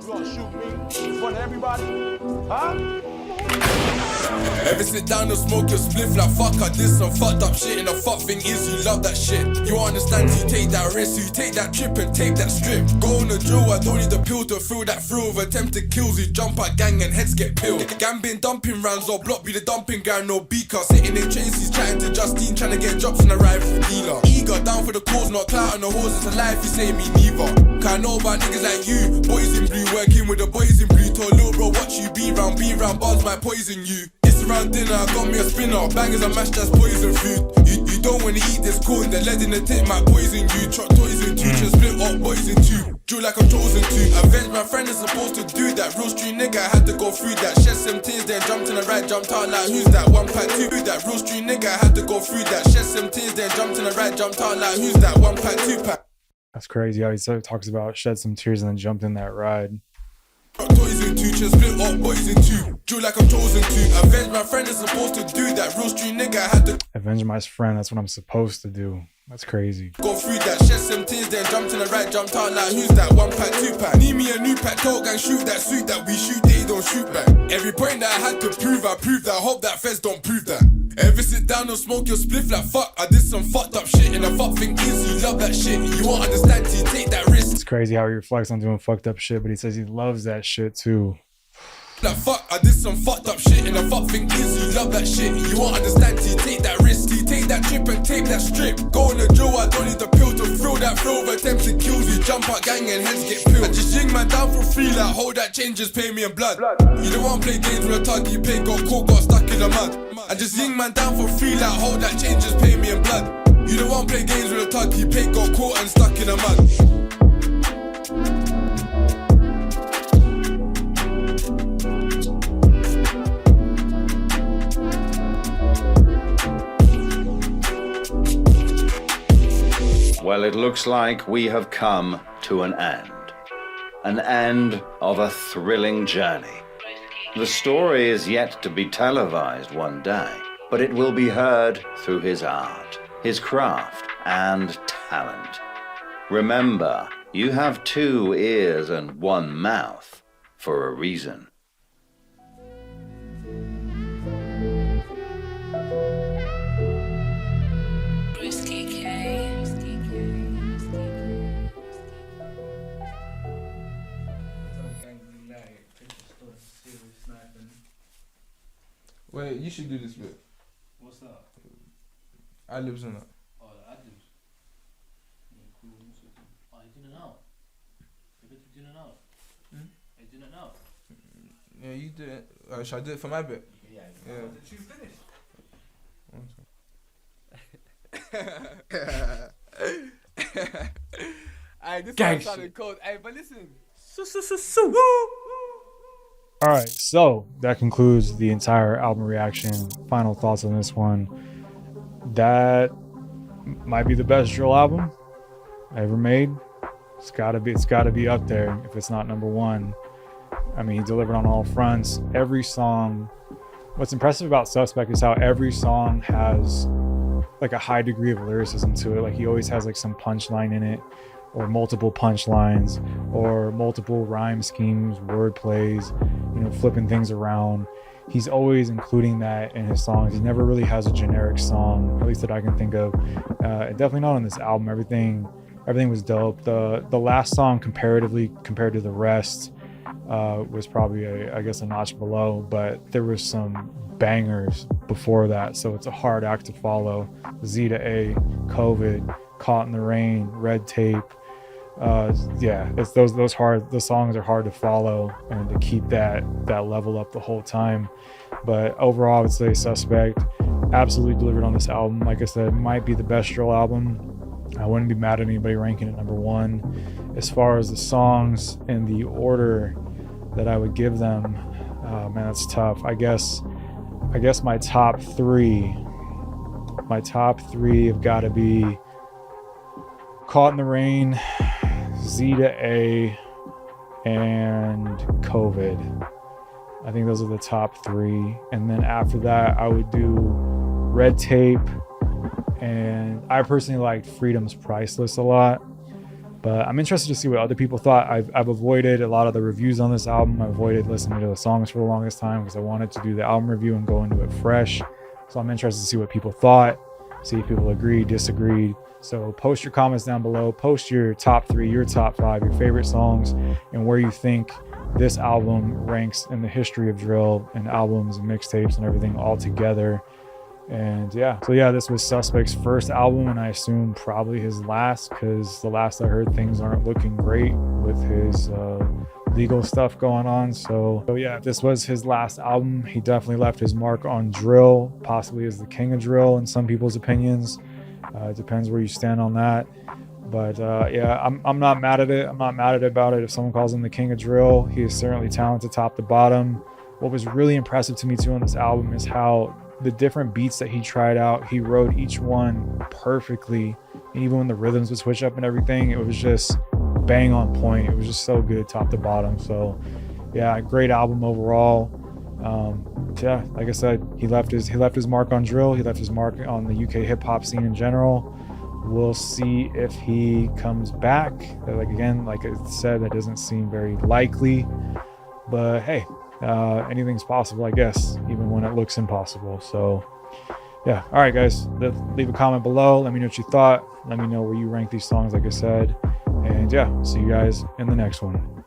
gonna shoot me in front of everybody? Huh? Ever sit down and smoke your spliff like fuck, I did some fucked up shit. And the fuck thing is you love that shit. You understand, you take that risk, you take that trip and take that strip. Go on the drill, I don't need the pill to feel that thrill of attempted kills. You jump at gang and heads get peeled. Gang been dumping rounds or block be the dumping ground, no beaker. Sitting in chains, he's chatting to Justine, trying to get drops on the rifle dealer. Eager, down for the cause, not clout on the horse, it's a life, you say me neither. Cause I know about niggas like you, boys in blue, working with the boys in blue. Told little bro, watch you be round, bars might poison you. Around dinner, I got me a spinner. Bangers and mash, that's poison food. You don't wanna eat this corn, the lead in the tip might poison you. Truck toys in 2, just split up boys in 2. Drew like I'm chosen to. Avenge my friend is supposed to do that. Real street nigga, I had to go through that. Shed some tears, then jumped in the right, jumped out like who's that? 1 pack 2. That real street nigga, I had to go through that. Shed some tears, then jumped in the right, jumped out like who's that? 1 pack 2 pack. That's crazy how he talks about shed some tears and then jumped in that ride. Toys in 2, just split up boys in 2. Drew like I'm chosen to. Avenge my friend is supposed to do that. Real street nigga, I had to avenge my friend, that's what I'm supposed to do. That's crazy. Go through that, shed some tears, then jumped in the right, jumped out like who's that? 1 pack 2 pack. Need me a new pack, talk and shoot that suit that we shoot, they don't shoot back. Every point that I had to prove, I proved that. Hope that feds don't prove that. Ever sit down and smoke your spliff like fuck, I did some fucked up shit. And the fuck thing is you love that shit. You won't understand till you take that risk. It's crazy how he reflects on doing fucked up shit, but he says he loves that shit too. Like fuck, I did some fucked up shit. And the fuck thing is you love that shit. You won't understand till you take that risk. Till you take that trip and take that strip. Go on the drill, I don't need the pill to thrill that thrill of attempted kills. You jump out gang and heads get peeled. I just ying man down for free like hold that change, just pay me in blood. You don't want to play games with a tug, you play got caught, got stuck in the mud. I just ying man down for free like hold that change, just pay me in blood. You don't want to play games with a tug, you play got caught and stuck in the mud. Well, it looks like we have come to an end of a thrilling journey. The story is yet to be televised one day, but it will be heard through his art, his craft, and talent. Remember, you have 2 ears and 1 mouth for a reason. Wait, you should do this bit. What's that? Ad-libs on that. Oh, the ad-libs. Yeah, cool. Oh, you doing it now? You better doing it now. Are you doing it now? Yeah, you do it. Should I do it for my bit? Yeah. Yeah. The tune's finished. Aye, this Gang one sounded cold. Hey, but listen. All right, so that concludes the entire album reaction. Final thoughts on this one. That might be the best drill album ever made. It's gotta be up there if it's not number one. I mean, he delivered on all fronts. Every song. What's impressive about Suspect is how every song has like a high degree of lyricism to it. Like he always has like some punchline in it, or multiple punchlines, or multiple rhyme schemes, word plays, you know, flipping things around. He's always including that in his songs. He never really has a generic song, at least that I can think of. Definitely not on this album. Everything was dope. The last song comparatively compared to the rest was probably I guess a notch below, but there was some bangers before that, so it's a hard act to follow. Z to A, COVID, Caught in the Rain, Red Tape. Yeah, it's those songs are hard to follow and to keep that level up the whole time. But overall, I would say Suspect absolutely delivered on this album. Like I said, might be the best drill album. I wouldn't be mad at anybody ranking it number one. As far as the songs in the order that I would give them, man, that's tough. I guess my top three have got to be Caught in the Rain, Z to A, and COVID. I think those are the top three. And then after that, I would do Red Tape, and I personally liked Freedom's Priceless a lot. But I'm interested to see what other people thought. I've avoided a lot of the reviews on this album. I avoided listening to the songs for the longest time because I wanted to do the album review and go into it fresh. So I'm interested to see what people thought, see if people agreed, disagreed. So post your comments down below. Post your top three, your top five, your favorite songs, and where you think this album ranks in the history of drill and albums and mixtapes and everything all together. And yeah, so yeah, this was Suspect's first album, and I assume probably his last, because the last I heard, things aren't looking great with his legal stuff going on. So yeah, if this was his last album, he definitely left his mark on drill, possibly as the king of drill in some people's opinions. It depends where you stand on that. But yeah, I'm not mad at it. I'm not mad about it. If someone calls him the king of drill, he is certainly talented top to bottom. What was really impressive to me too on this album is how the different beats that he tried out, he wrote each one perfectly. And even when the rhythms would switch up and everything, it was just bang on point. It was just so good top to bottom. So yeah, great album overall. Yeah, like I said, he left his mark on drill. He left his mark on the UK hip hop scene in general. We'll see if he comes back. Like again, like I said, that doesn't seem very likely. But hey, anything's possible, I guess, even when it looks impossible. So yeah, all right guys, leave a comment below. Let me know what you thought. Let me know where you rank these songs, like I said. And yeah, see you guys in the next one.